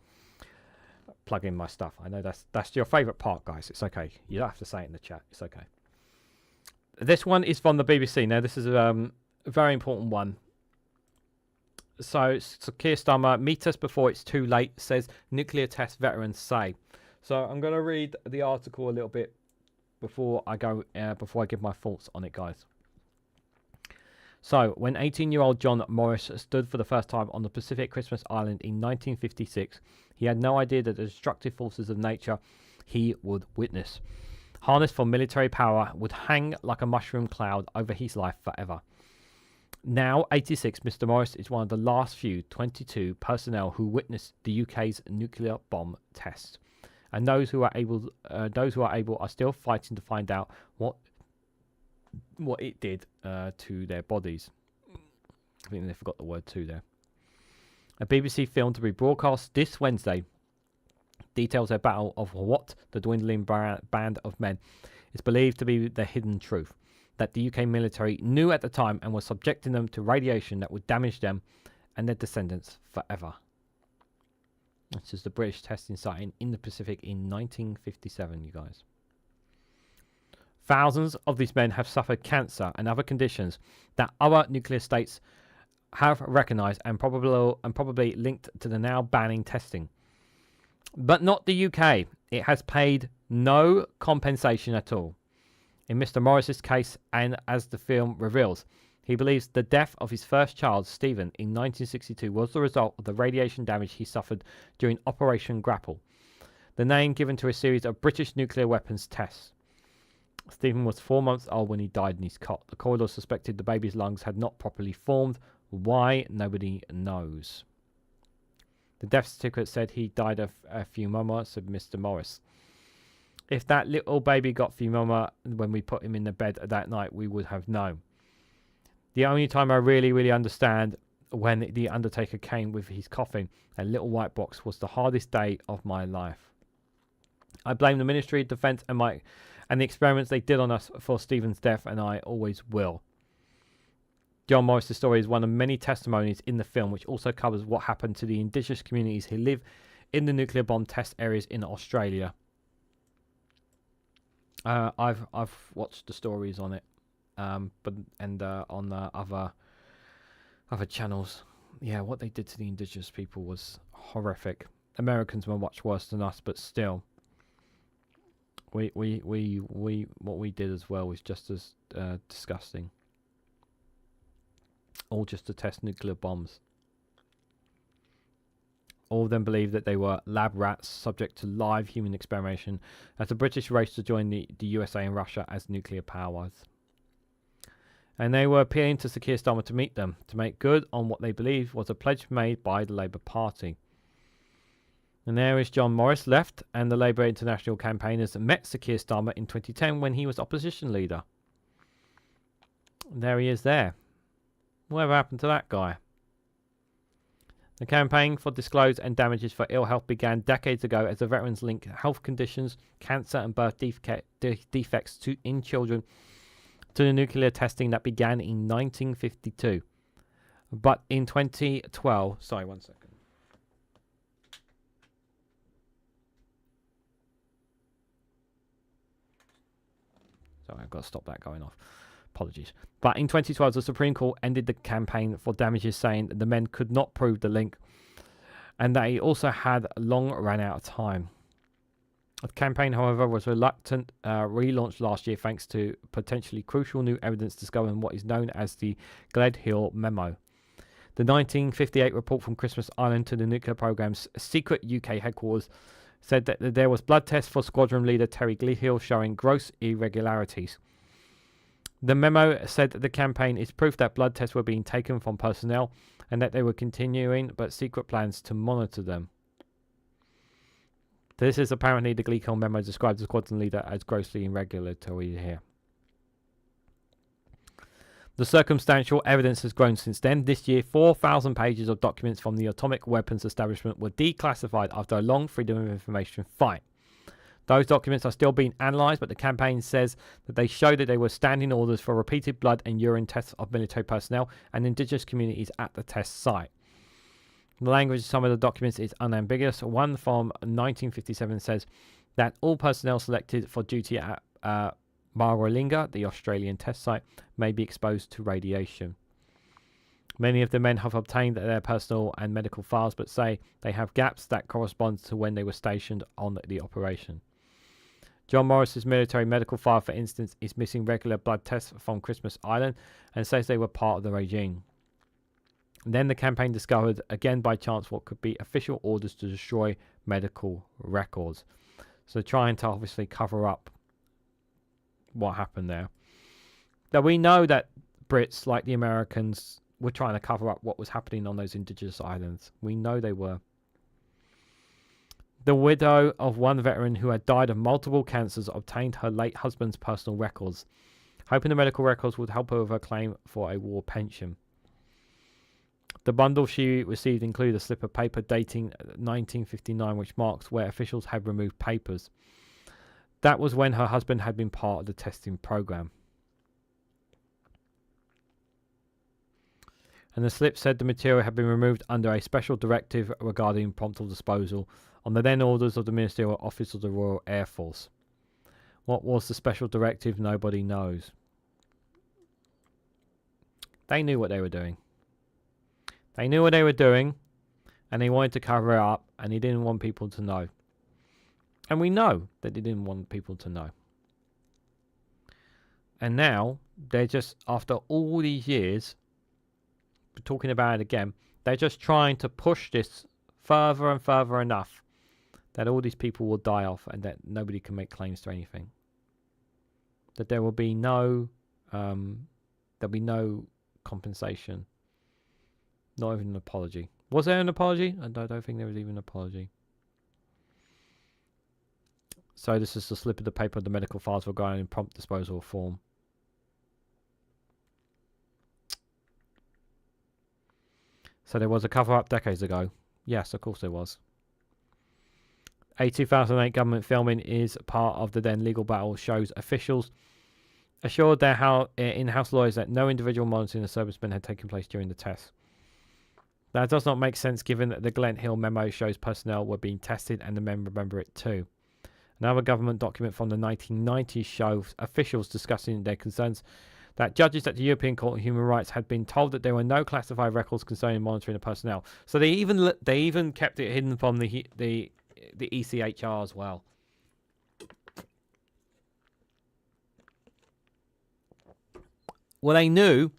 my stuff. I know that's your favourite part, guys. It's okay. You don't have to say it in the chat. It's okay. This one is from the BBC. Now, this is a very important one. So, Sir Keir Starmer, meet us before it's too late, says nuclear test veterans say. So, I'm going to read the article a little bit before I give my thoughts on it, guys. So, when 18-year-old John Morris stood for the first time on the Pacific Christmas Island in 1956, he had no idea that the destructive forces of nature he would witness, harnessed for military power, would hang like a mushroom cloud over his life forever. Now, 86, Mr. Morris is one of the last few 22 personnel who witnessed the UK's nuclear bomb test, and those who are able are still fighting to find out what it did to their bodies. I think they forgot the word "to" there. A BBC film to be broadcast this Wednesday details a battle of what the dwindling band of men is believed to be the hidden truth that the UK military knew at the time and was subjecting them to radiation that would damage them and their descendants forever. This is the British testing site in the Pacific in 1957, you guys. Thousands of these men have suffered cancer and other conditions that other nuclear states have recognised and probably linked to the now banning testing. But not the UK. It has paid no compensation at all. In Mr. Morris's case, and as the film reveals, he believes the death of his first child, Stephen, in 1962 was the result of the radiation damage he suffered during Operation Grapple, the name given to a series of British nuclear weapons tests. Stephen was 4 months old when he died in his cot. The corridor suspected the baby's lungs had not properly formed. Why? Nobody knows. The death certificate said he died of a few moments, said Mr. Morris. If that little baby got pneumoma when we put him in the bed that night, we would have known. The only time I really understand when the undertaker came with his coffin and little white box was the hardest day of my life. I blame the Ministry of Defence and the experiments they did on us for Stephen's death, and I always will. John Morris's story is one of many testimonies in the film, which also covers what happened to the indigenous communities who live in the nuclear bomb test areas in Australia. I've watched the stories on it, on other channels. Yeah, what they did to the indigenous people was horrific. Americans were much worse than us, but still, we what we did as well was just as disgusting. All just to test nuclear bombs. All of them believed that they were lab rats subject to live human experimentation as the British raced to join the USA and Russia as nuclear powers. And they were appealing to Sir Keir Starmer to meet them, to make good on what they believed was a pledge made by the Labour Party. And there is John Morris left, and the Labour International campaigners met Sir Keir Starmer in 2010 when he was opposition leader. And there he is there. Whatever happened to that guy? The campaign for disclosure and damages for ill health began decades ago as the veterans linked health conditions, cancer and birth defects in children to the nuclear testing that began in 1952. But in 2012... Sorry, one second. Sorry, I've got to stop that going off. Apologies. But in 2012, the Supreme Court ended the campaign for damages, saying that the men could not prove the link and that he also had long run out of time. The campaign, however, was relaunched last year thanks to potentially crucial new evidence discovered in what is known as the Gled Hill Memo. The 1958 report from Christmas Island to the nuclear programme's secret UK headquarters said that there was blood tests for squadron leader Terry Glehill showing gross irregularities. The memo said that the campaign is proof that blood tests were being taken from personnel and that they were continuing but secret plans to monitor them. This is apparently the Glehill memo described the squadron leader as grossly irregular here. The circumstantial evidence has grown since then. This year, 4,000 pages of documents from the atomic weapons establishment were declassified after a long Freedom of Information fight. Those documents are still being analysed, but the campaign says that they show that they were standing orders for repeated blood and urine tests of military personnel and indigenous communities at the test site. The language of some of the documents is unambiguous. One from 1957 says that all personnel selected for duty at Maralinga, the Australian test site, may be exposed to radiation. Many of the men have obtained their personal and medical files, but say they have gaps that correspond to when they were stationed on the operation. John Morris's military medical file, for instance, is missing regular blood tests from Christmas Island and says they were part of the regime. Then the campaign discovered, again by chance, what could be official orders to destroy medical records. So trying to obviously cover up what happened there. Now we know that Brits, like the Americans, were trying to cover up what was happening on those indigenous islands. We know they were. The widow of one veteran who had died of multiple cancers obtained her late husband's personal records, hoping the medical records would help her with her claim for a war pension. The bundle she received included a slip of paper dating 1959, which marks where officials had removed papers. That was when her husband had been part of the testing program. And the slip said the material had been removed under a special directive regarding prompt disposal on the then orders of the Ministerial Office of the Royal Air Force. What was the special directive? Nobody knows. They knew what they were doing. They knew what they were doing, and they wanted to cover it up, and they didn't want people to know. And we know that they didn't want people to know. And now, they're just, after all these years, talking about it again, they're just trying to push this further and further enough that all these people will die off and that nobody can make claims to anything. That there will be no compensation. Not even an apology. Was there an apology? I don't think there was even an apology. So this is the slip of the paper the medical files were going in prompt disposal form. So there was a cover-up decades ago. Yes, of course there was. A 2008 government filming is part of the then legal battle shows officials assured their in-house lawyers that no individual monitoring of servicemen had taken place during the test. That does not make sense given that the Glen Hill memo shows personnel were being tested and the men remember it too. Another government document from the 1990s shows officials discussing their concerns that judges at the European Court of Human Rights had been told that there were no classified records concerning monitoring of personnel. So they even kept it hidden from the ECHR as well. Well, they knew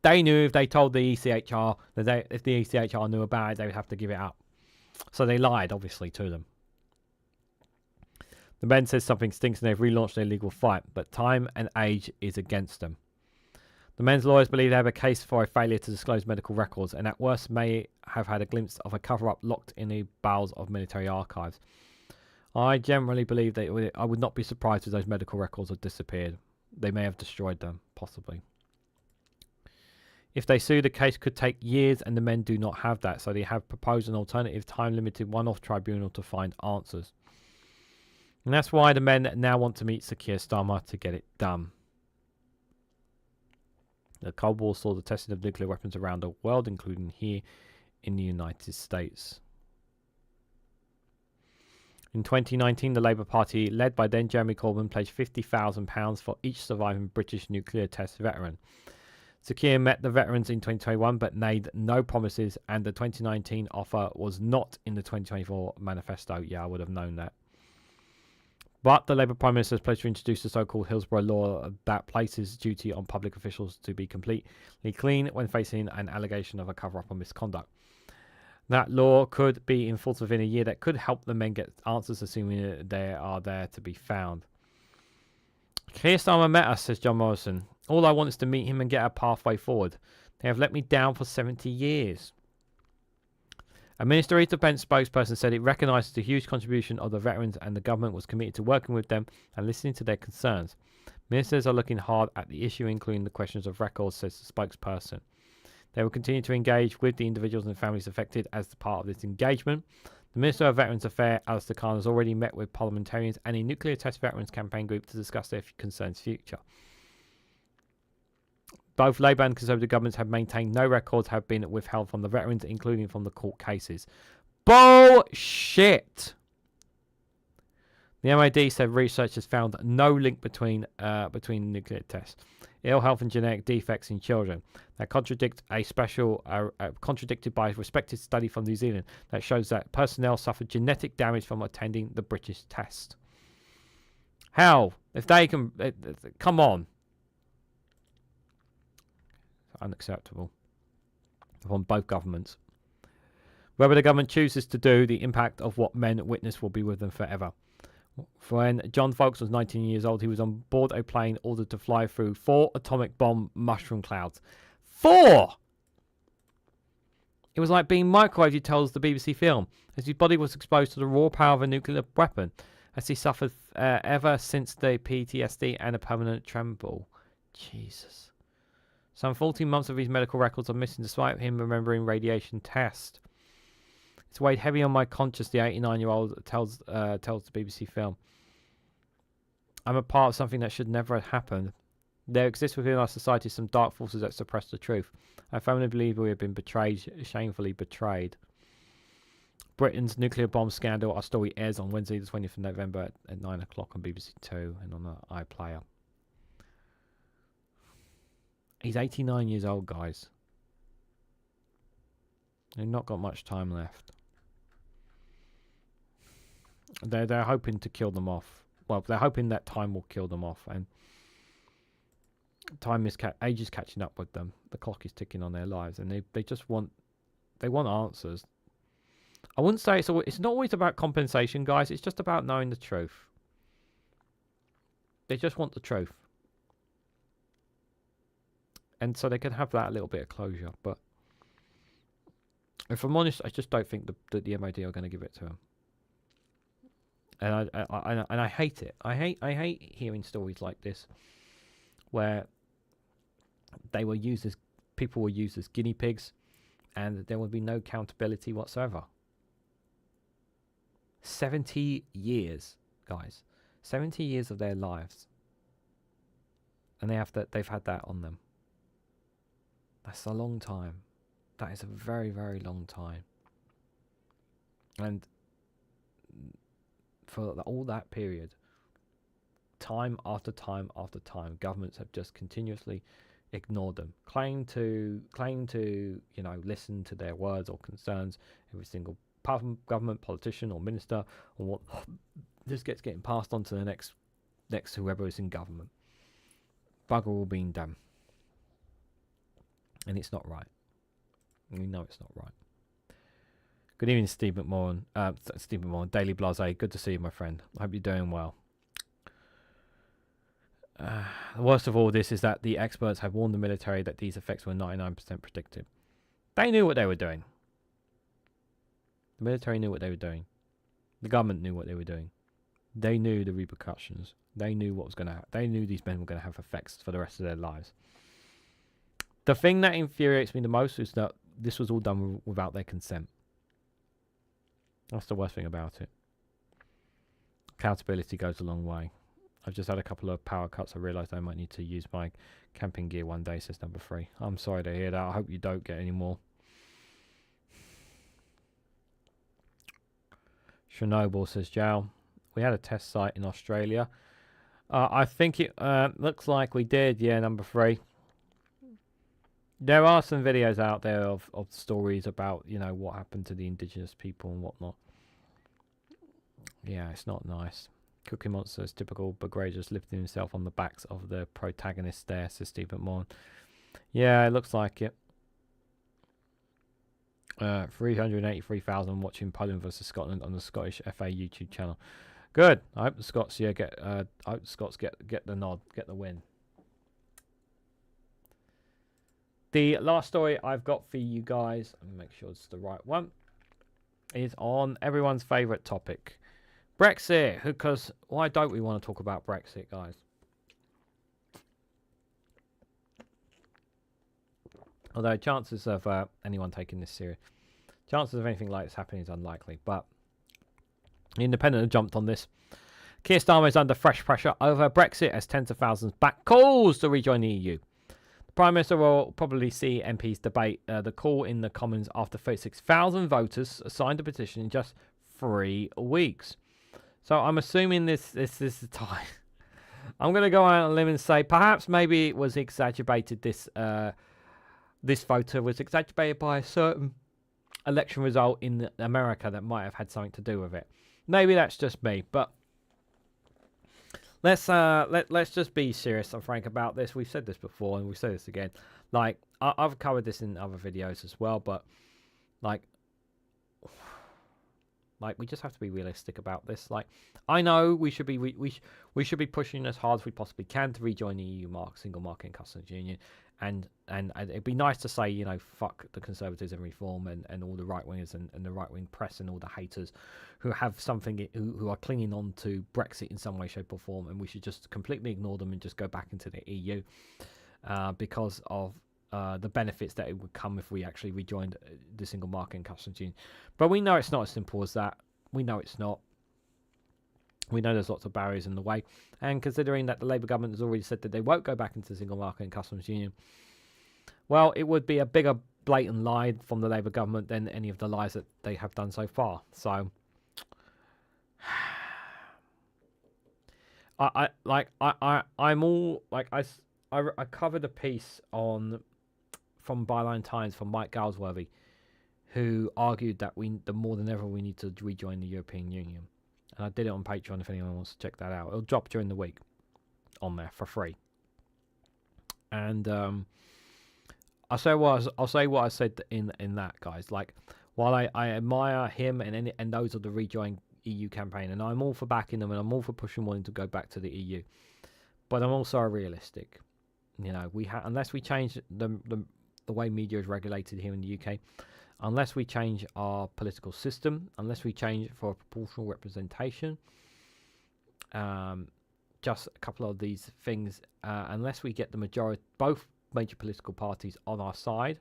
if they told the ECHR that if the ECHR knew about it, they would have to give it up. So they lied, obviously, to them. The men says something stinks and they've relaunched their legal fight, but time and age is against them. The men's lawyers believe they have a case for a failure to disclose medical records, and at worst may have had a glimpse of a cover-up locked in the bowels of military archives. I generally believe that I would not be surprised if those medical records had disappeared. They may have destroyed them, possibly. If they sue, the case could take years, and the men do not have that, so they have proposed an alternative time-limited one-off tribunal to find answers. And that's why the men now want to meet Sir Keir Starmer to get it done. The Cold War saw the testing of nuclear weapons around the world, including here in the United States. In 2019, the Labour Party, led by then Jeremy Corbyn, pledged £50,000 for each surviving British nuclear test veteran. Sir Keir met the veterans in 2021 but made no promises, and the 2019 offer was not in the 2024 manifesto. Yeah, I would have known that. But the Labour Prime Minister has pledged to introduce the so-called Hillsborough Law that places duty on public officials to be completely clean when facing an allegation of a cover-up or misconduct. That law could be enforced within a year. That could help the men get answers, assuming they are there to be found. Keir Starmer met us, says John Morrison. All I want is to meet him and get a pathway forward. They have let me down for 70 years. A Ministry of Defence spokesperson said it recognises the huge contribution of the veterans and the government was committed to working with them and listening to their concerns. Ministers are looking hard at the issue, including the questions of records, says the spokesperson. They will continue to engage with the individuals and families affected as part of this engagement. The Minister of Veterans Affairs, Alistair Khan, has already met with parliamentarians and a nuclear test veterans campaign group to discuss their concerns future. Both Labour and Conservative governments have maintained no records have been withheld from the veterans, including from the court cases. Bullshit! The MOD said research has found no link between nuclear tests, ill health and genetic defects in children. That contradict contradicted by a respected study from New Zealand that shows that personnel suffered genetic damage from attending the British test. How? If they can... come on. Unacceptable from both governments. Whatever the government chooses to do, the impact of what men witness will be with them forever. When John Fawkes was 19 years old, he was on board a plane ordered to fly through 4 atomic bomb mushroom clouds. 4! It was like being microwaved, he tells the BBC Film, as his body was exposed to the raw power of a nuclear weapon, as he suffered ever since the PTSD and a permanent tremble. Jesus. Some 14 months of his medical records are missing despite him remembering radiation test. It's weighed heavy on my conscience, the 89-year-old tells the BBC Film. I'm a part of something that should never have happened. There exists within our society some dark forces that suppress the truth. I firmly believe we have been betrayed, shamefully betrayed. Britain's nuclear bomb scandal. Our story airs on Wednesday the 20th of November at 9 o'clock on BBC Two and on the iPlayer. He's 89 years old, guys. They've not got much time left. They're hoping to kill them off. Well, they're hoping that time will kill them off, and age is catching up with them. The clock is ticking on their lives, and they just want answers. I wouldn't say it's not always about compensation, guys. It's just about knowing the truth. They just want the truth. And so they can have that little bit of closure. But if I'm honest, I just don't think that the MOD are going to give it to them. And I hate it. I hate hearing stories like this, where people were used as guinea pigs, and there would be no accountability whatsoever. 70 years, guys. 70 years of their lives. And they've had that on them. That's a long time. That is a very, very long time. And for all that period, time after time after time, governments have just continuously ignored them. Claim to listen to their words or concerns. Every single government politician or minister or what just getting passed on to the next whoever is in government. Bugger all being done. And it's not right. We know it's not right. Good evening, Steve McMahon. Steve McMahon, Daily Blase. Good to see you, my friend. I hope you're doing well. The worst of all this is that the experts have warned the military that these effects were 99% predicted. They knew what they were doing. The military knew what they were doing. The government knew what they were doing. They knew the repercussions. They knew what was going to happen. They knew these men were going to have effects for the rest of their lives. The thing that infuriates me the most is that this was all done without their consent. That's the worst thing about it. Accountability goes a long way. I've just had a couple of power cuts. I realised I might need to use my camping gear one day, says number 3. I'm sorry to hear that. I hope you don't get any more. Chernobyl, says Jal. We had a test site in Australia. I think it looks like we did, yeah, number 3. There are some videos out there of stories about, what happened to the indigenous people and whatnot. Yeah, it's not nice. Cookie Monster is typical, but Gray just lifting himself on the backs of the protagonists there, says Steve McMahon. Yeah, it looks like it. 383,000 watching Poland versus Scotland on the Scottish FA YouTube channel. Good. I hope the Scots get the nod, get the win. The last story I've got for you guys, let me make sure it's the right one, is on everyone's favourite topic, Brexit. Because why don't we want to talk about Brexit, guys? Although chances of anyone taking this serious, chances of anything like this happening is unlikely. But the Independent have jumped on this. Keir Starmer is under fresh pressure over Brexit as tens of thousands back calls to rejoin the EU. Prime Minister will probably see MPs debate the call in the Commons after 36,000 voters signed a petition in just 3 weeks. So I'm assuming this is the time. I'm going to go out on a limb and say perhaps maybe it was exaggerated. This voter was exaggerated by a certain election result in America that might have had something to do with it. Maybe that's just me, but let's just be serious and frank about this. We've said this before, and we'll say this again. Like I've covered this in other videos as well, but like we just have to be realistic about this. Like I know we should be we should be pushing as hard as we possibly can to rejoin the EU single market and customs union, and it'd be nice to say fuck the Conservatives and Reform and all the right wingers and the right wing press and all the haters who have something who are clinging on to Brexit in some way, shape or form, and we should just completely ignore them and just go back into the EU because of the benefits that it would come if we actually rejoined the single market and customs union. But we know it's not as simple as that. We know it's not. We know there's lots of barriers in the way. And considering that the Labour government has already said that they won't go back into the single market and customs union, well, it would be a bigger blatant lie from the Labour government than any of the lies that they have done so far. So I'm all like I covered a piece from Byline Times from Mike Galsworthy, who argued that the more than ever we need to rejoin the European Union, and I did it on Patreon if anyone wants to check that out. It'll drop during the week on there for free. And I'll say what I said in that, guys. Like, while I admire him and those of the rejoin EU campaign, and I'm all for backing them, and I'm all for pushing wanting to go back to the EU, but I'm also realistic. Unless we change the way media is regulated here in the UK, unless we change our political system, unless we change for a proportional representation, just a couple of these things, unless we get the majority, both major political parties on our side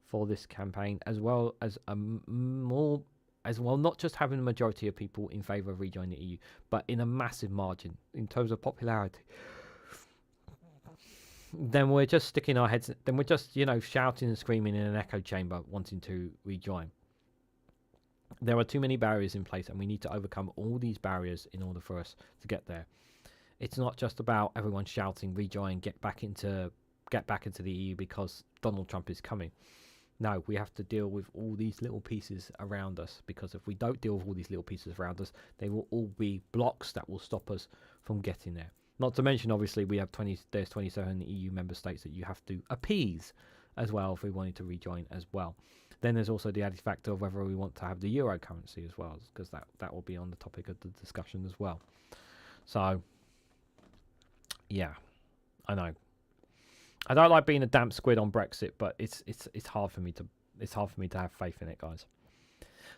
for this campaign, as well as not just having a majority of people in favour of rejoining the EU, but in a massive margin in terms of popularity, then we're just sticking our heads, then we're just, shouting and screaming in an echo chamber wanting to rejoin. There are too many barriers in place, and we need to overcome all these barriers in order for us to get there. It's not just about everyone shouting rejoin, get back into the EU because Donald Trump is coming. No, we have to deal with all these little pieces around us, because if we don't deal with all these little pieces around us, they will all be blocks that will stop us from getting there. Not to mention, obviously, there's 27 EU member states that you have to appease as well if we wanted to rejoin as well. Then there's also the added factor of whether we want to have the euro currency as well, because that will be on the topic of the discussion as well. So, yeah, I know. I don't like being a damp squid on Brexit, but it's hard for me to have faith in it, guys.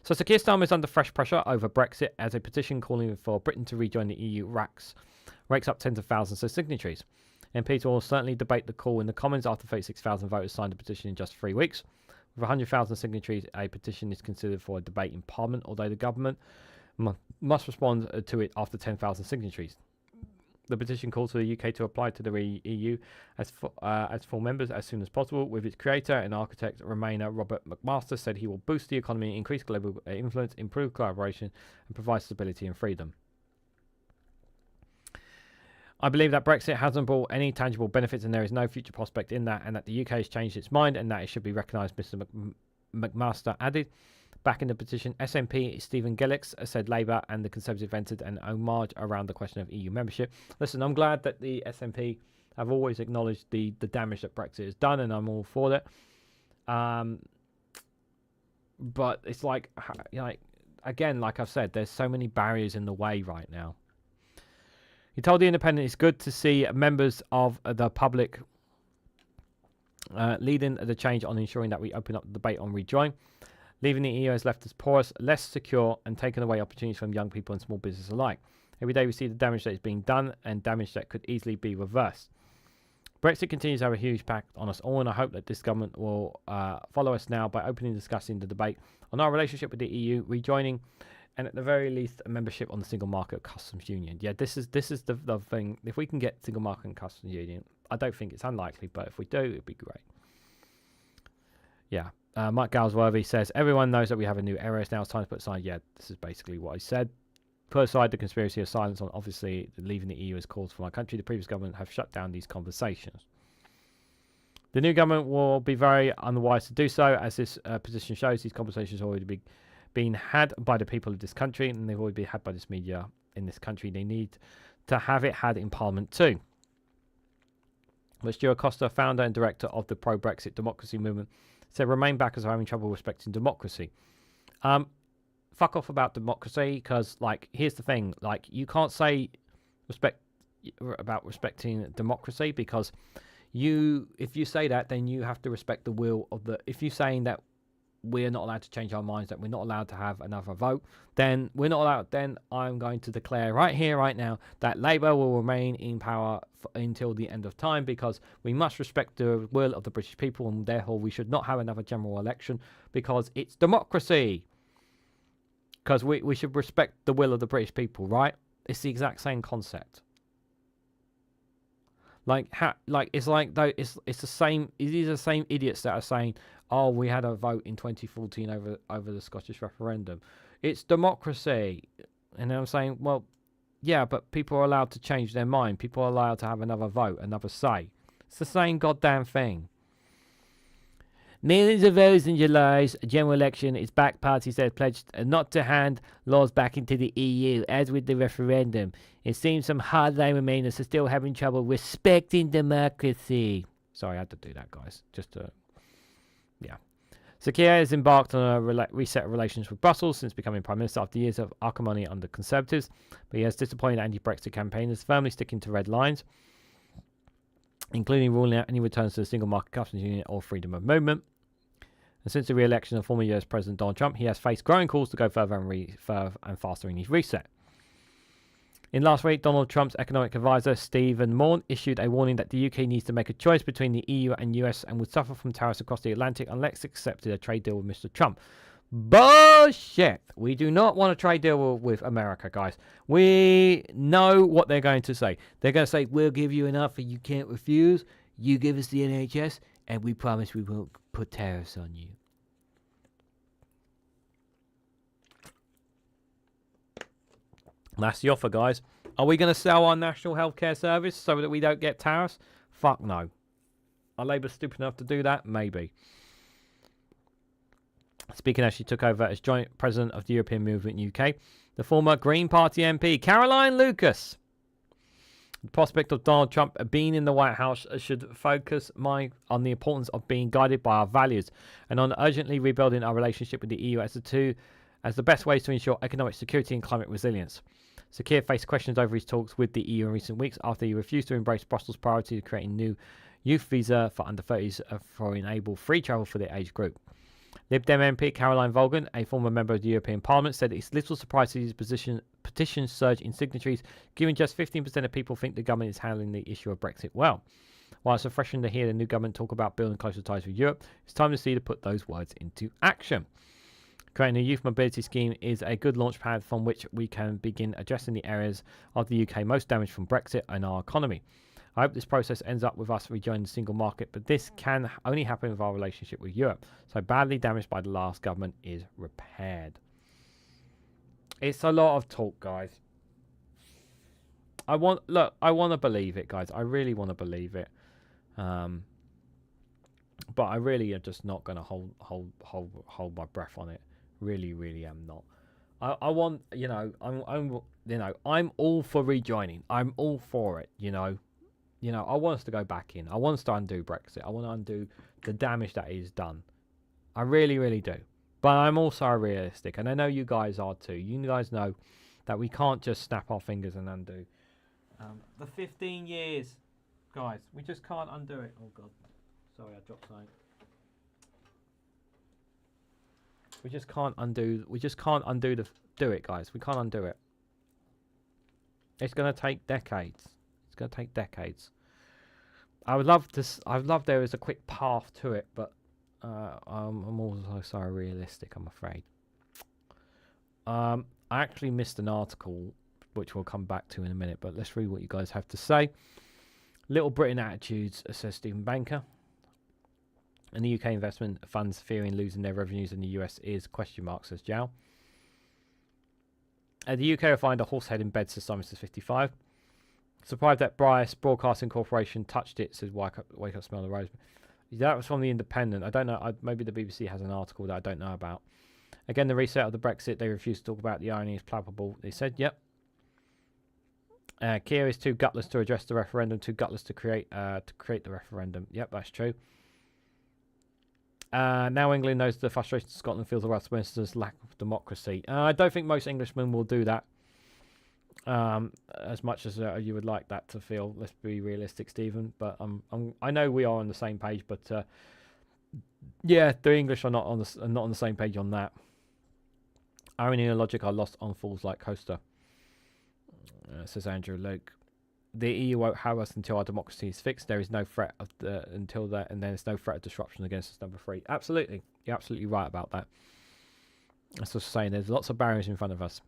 So Sir Keir Starmer is under fresh pressure over Brexit as a petition calling for Britain to rejoin the EU rakes up tens of thousands of signatories. MPs will certainly debate the call in the Commons after 36,000 voters signed a petition in just 3 weeks. With 100,000 signatories, a petition is considered for a debate in Parliament, although the government must respond to it after 10,000 signatories. The petition calls for the UK to apply to the EU as full members as soon as possible, with its creator and architect, Remainer Robert McMaster, said he will boost the economy, increase global influence, improve collaboration, and provide stability and freedom. I believe that Brexit hasn't brought any tangible benefits and there is no future prospect in that, and that the UK has changed its mind and that it should be recognised, Mr McMaster added. Back in the petition, SNP Stephen Gillix said Labour and the Conservative entered an homage around the question of EU membership. Listen, I'm glad that the SNP have always acknowledged the damage that Brexit has done, and I'm all for that. But it's like again, like I've said, there's so many barriers in the way right now. He told The Independent it's good to see members of the public leading the change on ensuring that we open up the debate on rejoin. Leaving the EU has left us porous, less secure, and taken away opportunities from young people and small business alike. Every day we see the damage that is being done, and damage that could easily be reversed. Brexit continues to have a huge impact on us all, and I hope that this government will follow us now by openly discussing the debate on our relationship with the EU, rejoining, and at the very least, a membership on the single market customs union. Yeah, this is the thing. If we can get single market and customs union, I don't think it's unlikely, but if we do, it'd be great. Yeah. Mike Galsworthy says, everyone knows that we have a new era. Now it's time to put aside. Yeah, this is basically what I said. Put aside the conspiracy of silence on obviously leaving the EU as cause for my country. The previous government have shut down these conversations. The new government will be very unwise to do so, as this position shows. These conversations have already been had by the people of this country, and they've already been had by this media in this country. They need to have it had in Parliament too. But Stuart Costa, founder and director of the pro-Brexit democracy movement, said Remain backers are having trouble respecting democracy. Fuck off about democracy, because here's the thing, you can't say respecting democracy, because if you say that, then you have to respect the will of the. If you're saying that we're not allowed to change our minds, that we're not allowed to have another vote, then we're not allowed. Then I'm going to declare right here, right now, that Labour will remain in power until the end of time, because we must respect the will of the British people, and therefore we should not have another general election, because it's democracy. Because we should respect the will of the British people, right? It's the exact same concept. It's the same. It is the same idiots that are saying, "Oh, we had a vote in 2014 over the Scottish referendum. It's democracy," and I'm saying, well, yeah, but people are allowed to change their mind. People are allowed to have another vote, another say. It's the same goddamn thing. Millions of voters in July's general election, its backed parties have pledged not to hand laws back into the EU, as with the referendum. It seems some hardline Remainers are still having trouble respecting democracy. Sorry, I had to do that, guys. Yeah. Sir Keir has embarked on a reset of relations with Brussels since becoming Prime Minister after years of acrimony under Conservatives, but he has disappointed anti-Brexit campaigners, firmly sticking to red lines, including ruling out any returns to the single market customs union or freedom of movement. And since the re-election of former US President Donald Trump, he has faced growing calls to go further and faster in his reset. In last week, Donald Trump's economic advisor, Stephen Morn, issued a warning that the UK needs to make a choice between the EU and US and would suffer from tariffs across the Atlantic unless it accepted a trade deal with Mr. Trump. Bullshit! We do not want a trade deal with America, guys. We know what they're going to say. They're going to say, we'll give you an offer you can't refuse. You give us the NHS, and we promise we won't put tariffs on you. That's the offer, guys. Are we going to sell our national healthcare service so that we don't get tariffs? Fuck no. Are Labour stupid enough to do that? Maybe. Speaking as she took over as joint president of the European Movement UK, the former Green Party MP, Caroline Lucas. The prospect of Donald Trump being in the White House should focus on the importance of being guided by our values and on urgently rebuilding our relationship with the EU as the best ways to ensure economic security and climate resilience. Sir Keir faced questions over his talks with the EU in recent weeks after he refused to embrace Brussels' priority of creating new youth visa for under 30s for enable free travel for the age group. Lib Dem MP Caroline Vaughan, a former member of the European Parliament, said it's little surprise to his petition surge in signatories, given just 15% of people think the government is handling the issue of Brexit well. While it's refreshing to hear the new government talk about building closer ties with Europe, it's time to see to put those words into action. Creating a youth mobility scheme is a good launchpad from which we can begin addressing the areas of the UK most damaged from Brexit and our economy. I hope this process ends up with us rejoining the single market, but this can only happen with our relationship with Europe. So badly damaged by the last government is repaired. It's a lot of talk, guys. I want to believe it, guys. I really want to believe it. But I really am just not going to hold my breath on it. Really am not. I want, I'm all for rejoining. I'm all for it, I want us to go back in. I want us to undo Brexit. I want to undo the damage that is done. I really do. But I'm also realistic, and I know you guys are too. You guys know that we can't just snap our fingers and undo. The 15 years, guys, we just can't undo it. Oh God, sorry, I dropped something. We just can't undo. Do it, guys. We can't undo it. It's going to take decades. It's going to take decades. I'd love there is a quick path to it, but I'm also so realistic, I'm afraid. I actually missed an article, which we'll come back to in a minute, but let's read what you guys have to say. Little Britain attitudes, says Stephen Banker. And the UK investment funds fearing losing their revenues in the US is question mark, says Jow. The UK will find a horse head in bed, says Simon, says 55. Surprised that Bryce Broadcasting Corporation touched it, says Wake Up Smell the Rose. That was from The Independent. I don't know. Maybe the BBC has an article that I don't know about. Again, the reset of the Brexit, they refused to talk about. The irony is palpable. They said, yep. Keir is too gutless to address the referendum, too gutless to create the referendum. Yep, that's true. Now England knows the frustration Scotland feels about Westminster's lack of democracy. I don't think most Englishmen will do that as much as you would like that to feel. Let's be realistic, Stephen. But I know we are on the same page. But yeah, the English are not on the same page on that. Irony and logic are lost on fools like Coaster, says Andrew Luke. The EU won't have us until our democracy is fixed. There is no threat until that, and then there's no threat of disruption against us. Number 3. Absolutely, you're absolutely right about that. That's just saying. There's lots of barriers in front of us.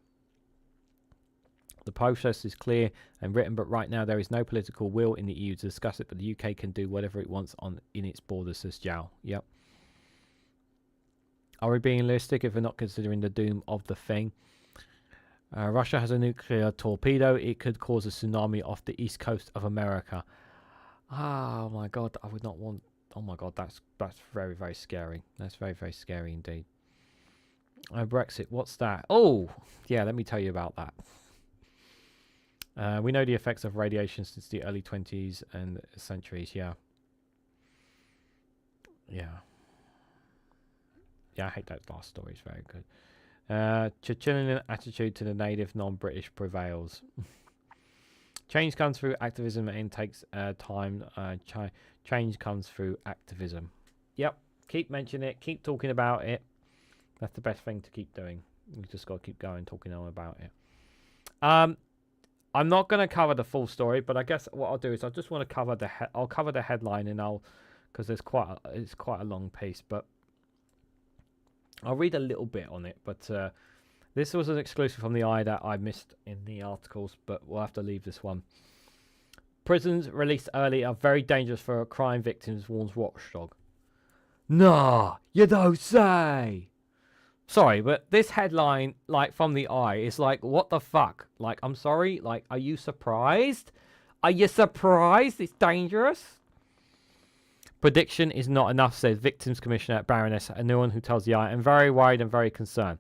The process is clear and written, but right now there is no political will in the EU to discuss it. But the UK can do whatever it wants in its borders, says Jow. Yep. Are we being realistic if we're not considering the doom of the thing? Russia has a nuclear torpedo. It could cause a tsunami off the east coast of America. Oh my God, I would not want. Oh my God, that's very, very scary. That's very, very scary indeed. Brexit, what's that? Oh, yeah, let me tell you about that. We know the effects of radiation since the early 20s and centuries. Yeah, I hate that last story. It's very good. Chilean attitude to the native non-British prevails. Change comes through activism and takes time. Change comes through activism. Yep. Keep mentioning it. Keep talking about it. That's the best thing to keep doing. You just got to keep going, talking on about it. I'm not going to cover the full story, but I guess what I'll do is I just want to cover I'll cover the headline, and because it's quite a long piece, but I'll read a little bit on it. But this was an exclusive from the Eye that I missed in the articles, but we'll have to leave this one. Prisons released early are very dangerous for crime victims, warns watchdog. Nah, you don't say. Sorry, but this headline, like, from the Eye is like, what the fuck? Like, I'm sorry, like, are you surprised? Are you surprised it's dangerous? Prediction is not enough, says Victims Commissioner Baroness Anuan, who tells the Eye, I'm very worried and very concerned.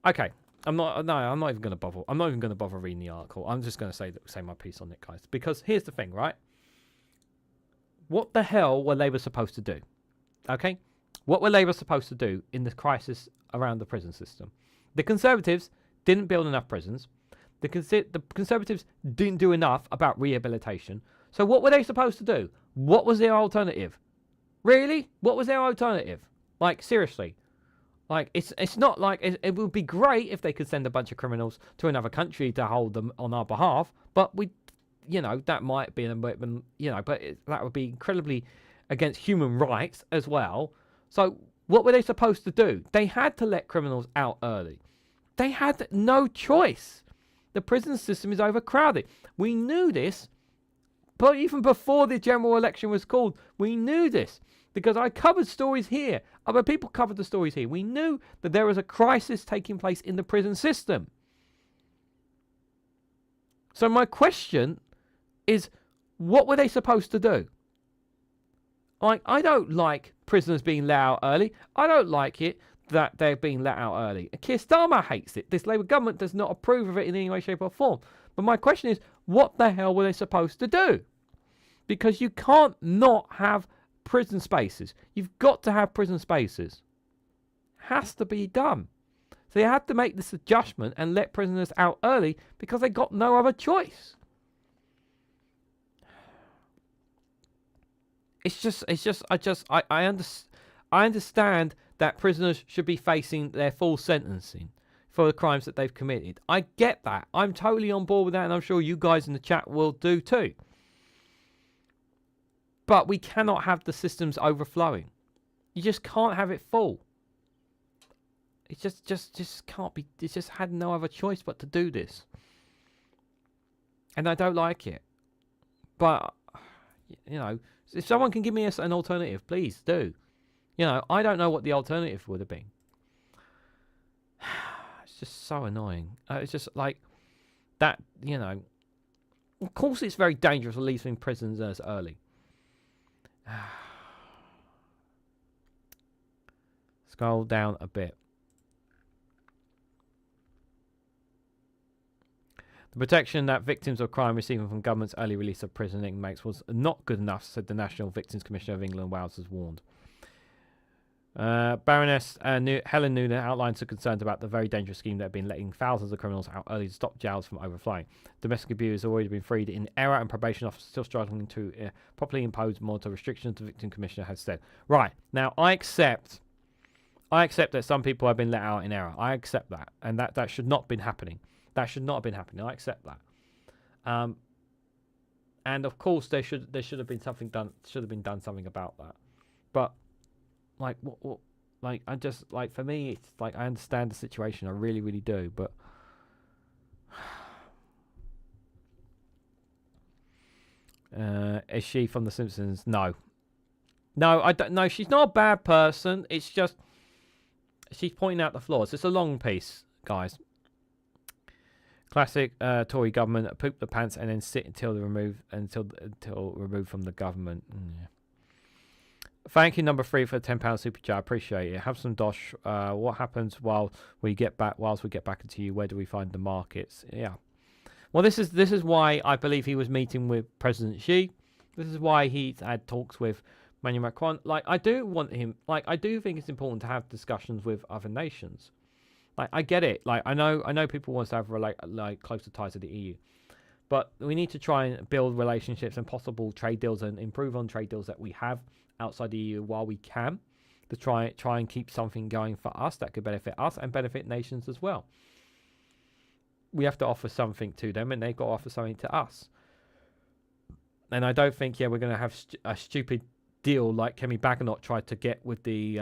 Okay, I'm not even going to bother. I'm not even going to bother reading the article. I'm just going to say my piece on it, guys. Because here's the thing, right? What the hell were Labour supposed to do? Okay? What were Labour supposed to do in the crisis around the prison system? The Conservatives didn't build enough prisons. The Conservatives didn't do enough about rehabilitation. So what were they supposed to do? What was their alternative? Really? What was their alternative? Like, seriously. Like, it's not like... It would be great if they could send a bunch of criminals to another country to hold them on our behalf. But that might be... that would be incredibly against human rights as well. So what were they supposed to do? They had to let criminals out early. They had no choice. The prison system is overcrowded. We knew this, but even before the general election was called, we knew this because I covered stories here. Other people covered the stories here. We knew that there was a crisis taking place in the prison system. So my question is, what were they supposed to do? Like, I don't like prisoners being let out early. I don't like it that they're being let out early. Keir Starmer hates it. This Labour government does not approve of it in any way, shape or form. But my question is, what the hell were they supposed to do? Because you can't not have prison spaces. You've got to have prison spaces. Has to be done. So they had to make this adjustment and let prisoners out early because they got no other choice. I understand that prisoners should be facing their full sentencing for the crimes that they've committed. I get that. I'm totally on board with that, and I'm sure you guys in the chat will do too. But we cannot have the systems overflowing. You just can't have it full. It just can't be. It just had no other choice but to do this. And I don't like it. But, if someone can give me an alternative, please do. I don't know what the alternative would have been. It's just so annoying. It's just like that, Of course it's very dangerous to leave prisoners early. Scroll down a bit. The protection that victims of crime receiving from government's early release of prison inmates was not good enough, said the National Victims Commissioner of England and Wales has warned. Baroness Helen Noonan outlined some concerns about the very dangerous scheme that had been letting thousands of criminals out early to stop jails from overflowing. Domestic abuse has already been freed in error, and probation officers still struggling to properly impose more restrictions, the Victim Commissioner has said. Right, now I accept that some people have been let out in error. I accept that, and that should not have been happening. That should not have been happening. I accept that. And of course there should have been something done. Should have been done something about that. But like what like I just like for me it's like I understand the situation. I really really do. But is she from The Simpsons? No, I don't. No, she's not a bad person. It's just she's pointing out the flaws. It's a long piece, guys. Classic Tory government, poop the pants and then sit until removed from the government. Yeah. Thank you, number 3, for the £10 super chat. I appreciate it. Have some dosh. What happens whilst we get back into you? Where do we find the markets? Yeah. Well, this is why I believe he was meeting with President Xi. This is why he's had talks with Emmanuel Macron. Like, I do want him. Like, I do think it's important to have discussions with other nations. Like, I get it. Like, I know people want to have like closer ties to the EU, but we need to try and build relationships and possible trade deals and improve on trade deals that we have outside the EU while we can, to try and keep something going for us that could benefit us and benefit nations as well. we have to offer something to them, and they've got to offer something to us. And I don't think, we're going to have a stupid deal like Kemi Badenoch tried to get with the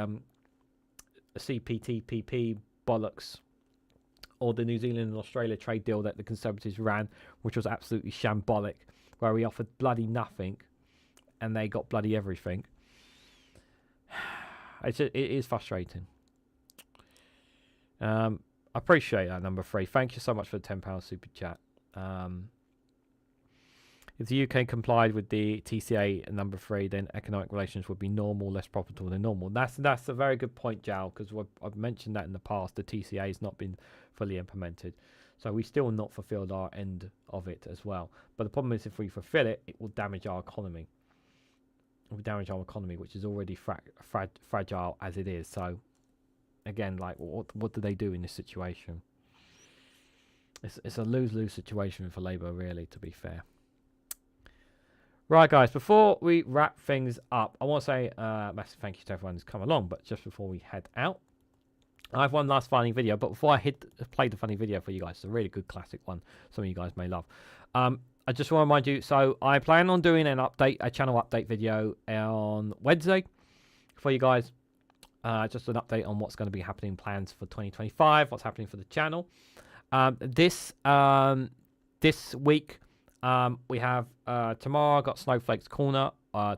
CPTPP bollocks, or the New Zealand and Australia trade deal that the Conservatives ran, which was absolutely shambolic, where we offered bloody nothing and they got bloody everything. It is frustrating. I appreciate that, number 3. Thank you so much for the £10 super chat. If the UK complied with the TCA number 3, then economic relations would be normal, less profitable than normal. That's a very good point, Jal, because I've mentioned that in the past. The TCA has not been fully implemented, so we still not fulfilled our end of it as well. But the problem is, if we fulfill it, it will damage our economy. It will damage our economy, which is already fragile as it is. So, again, like, what do they do in this situation? It's a lose-lose situation for Labour, really, to be fair. Right, guys, before we wrap things up, I want to say a massive thank you to everyone who's come along. But just before we head out, I have one last funny video. But before I play the funny video for you guys, it's a really good classic one. Some of you guys may love. I just want to remind you, so I plan on doing a channel update video on Wednesday for you guys. Just an update on what's going to be happening, plans for 2025, what's happening for the channel. This week, we have tomorrow, got Snowflake's Corner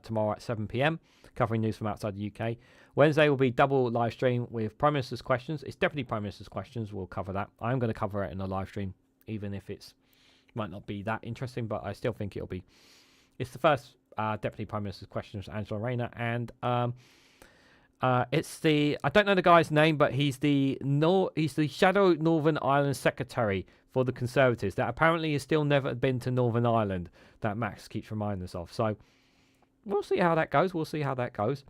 tomorrow at 7 p.m, covering news from outside the UK. Wednesday will be double live stream with Prime Minister's questions. It's definitely Prime Minister's questions. We'll cover that. I'm going to cover it in a live stream, even if it's might not be that interesting, but I still think it'll be. It's the first Deputy Prime Minister's questions, Angela Rayner, and it's the, I don't know the guy's name, but he's the Shadow Northern Ireland Secretary for the Conservatives that apparently has still never been to Northern Ireland, that Max keeps reminding us of. So we'll see how that goes.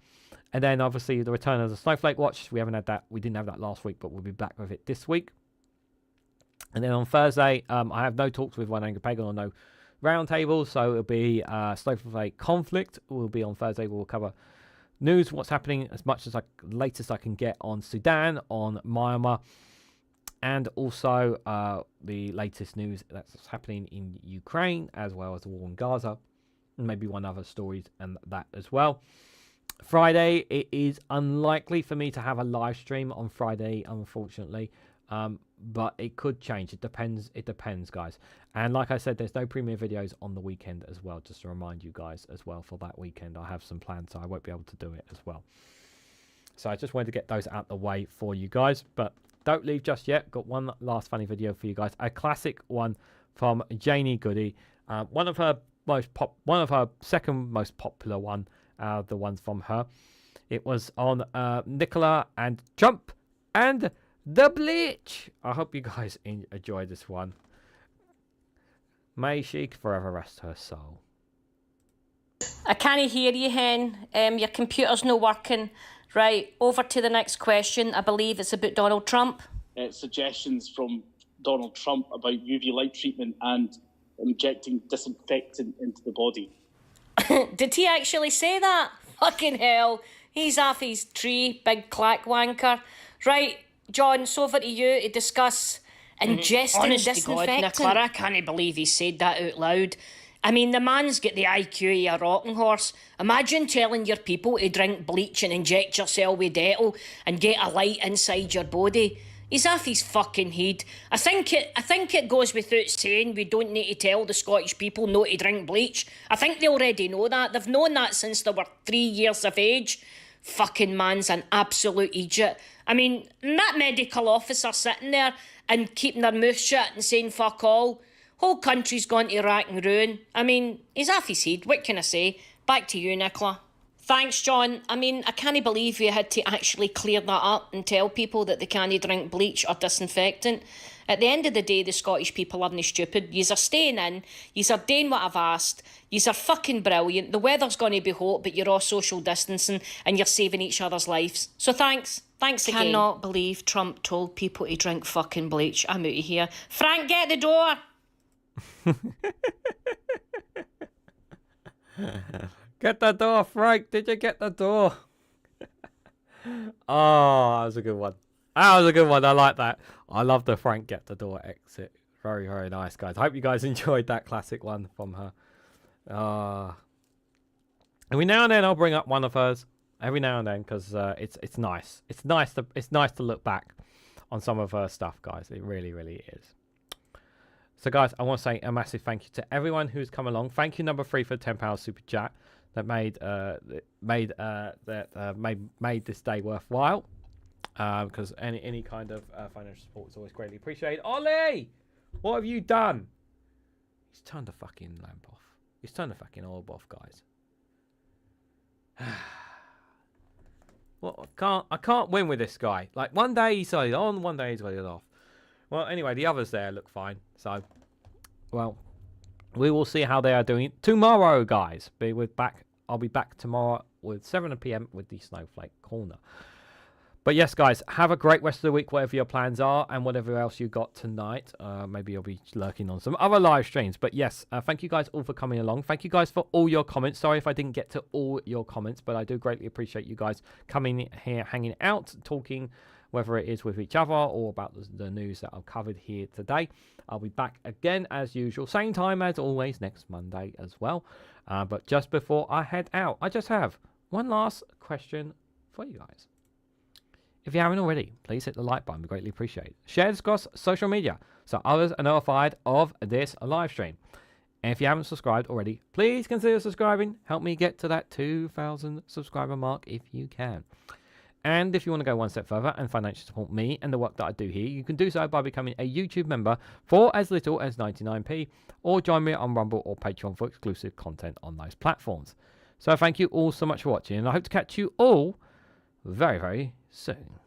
And then obviously the return of the Snowflake Watch. We haven't had that. We didn't have that last week, but we'll be back with it this week. And then on Thursday, I have no talks with One Angry Pagan or no roundtables, so it'll be Snowflake Conflict. Will be on Thursday. We'll cover news, what's happening, as much as latest I can get on Sudan, on Myanmar, and also the latest news that's happening in Ukraine, as well as the war in Gaza, and maybe one other stories and that as well. Friday, it is unlikely for me to have a live stream on Friday, unfortunately. But it could change. It depends, guys. And like I said, there's no premiere videos on the weekend as well, just to remind you guys as well for that weekend. I have some plans, so I won't be able to do it as well. So I just wanted to get those out the way for you guys. But don't leave just yet. Got one last funny video for you guys. A classic one from Janie Goody. One of her second most popular one, the ones from her. It was on Nicola and Trump and the Bleach. I hope you guys enjoy this one. May she forever rest her soul. I can't hear you, Hen. Your computer's not working. Right, over to the next question. I believe it's about Donald Trump. Suggestions from Donald Trump about UV light treatment and injecting disinfectant into the body. Did he actually say that? Fucking hell. He's off his tree, big clack wanker. Right, John, so over to you to discuss ingesting Honest to God, disinfectant. Nicola, I can't believe he said that out loud. I mean, the man's got the IQ of a rocking horse. Imagine telling your people to drink bleach and inject yourself with Dettol and get a light inside your body. He's off his fucking head. I think it goes without saying we don't need to tell the Scottish people not to drink bleach. I think they already know that. They've known that since they were 3 years of age. Fucking man's an absolute idiot. I mean, that medical officer sitting there and keeping their mouth shut and saying fuck all. Whole country's gone to rack and ruin. I mean, he's off his head. What can I say? Back to you, Nicola. Thanks, John. I mean, I can't believe you had to actually clear that up and tell people that they can't drink bleach or disinfectant. At the end of the day, the Scottish people aren't stupid. Yous are staying in. Yous are doing what I've asked. Yous are fucking brilliant. The weather's going to be hot, but you're all social distancing and you're saving each other's lives. So thanks. Thanks again. Cannot believe Trump told people to drink fucking bleach. I'm out of here. Frank, get the door. Get the door, Frank. Did you get the door? Oh, that was a good one. That was a good one. I like that. I love the Frank get the door exit Very, very nice, guys. I hope you guys enjoyed that classic one from her. Every now and then I'll bring up one of hers. Every now and then, because it's nice. It's nice to look back on some of her stuff, guys. It really, really is. So, guys, I want to say a massive thank you to everyone who's come along. Thank you, number 3, for the £10 super chat that made this day worthwhile. Because any kind of financial support is always greatly appreciated. Ollie, what have you done? He's turned the fucking lamp off. He's turned the fucking orb off, guys. Well, I can't win with this guy. Like, one day he's got it on, one day he's got it off. Well, anyway, the others there look fine. So, well, we will see how they are doing tomorrow, guys. I'll be back tomorrow with 7 p.m. with the Snowflake Corner. But yes, guys, have a great rest of the week, whatever your plans are, and whatever else you got tonight. Maybe you'll be lurking on some other live streams. But yes, thank you guys all for coming along. Thank you guys for all your comments. Sorry if I didn't get to all your comments, but I do greatly appreciate you guys coming here, hanging out, talking, whether it is with each other or about the news that I've covered here today. I'll be back again as usual, same time as always next Monday as well. But just before I head out, I just have one last question for you guys. If you haven't already, please hit the like button. We greatly appreciate it. Share this across social media so others are notified of this live stream. And if you haven't subscribed already, please consider subscribing. Help me get to that 2,000 subscriber mark if you can. And if you want to go one step further and financially support me and the work that I do here, you can do so by becoming a YouTube member for as little as 99p, or join me on Rumble or Patreon for exclusive content on those platforms. So thank you all so much for watching, and I hope to catch you all very, very soon.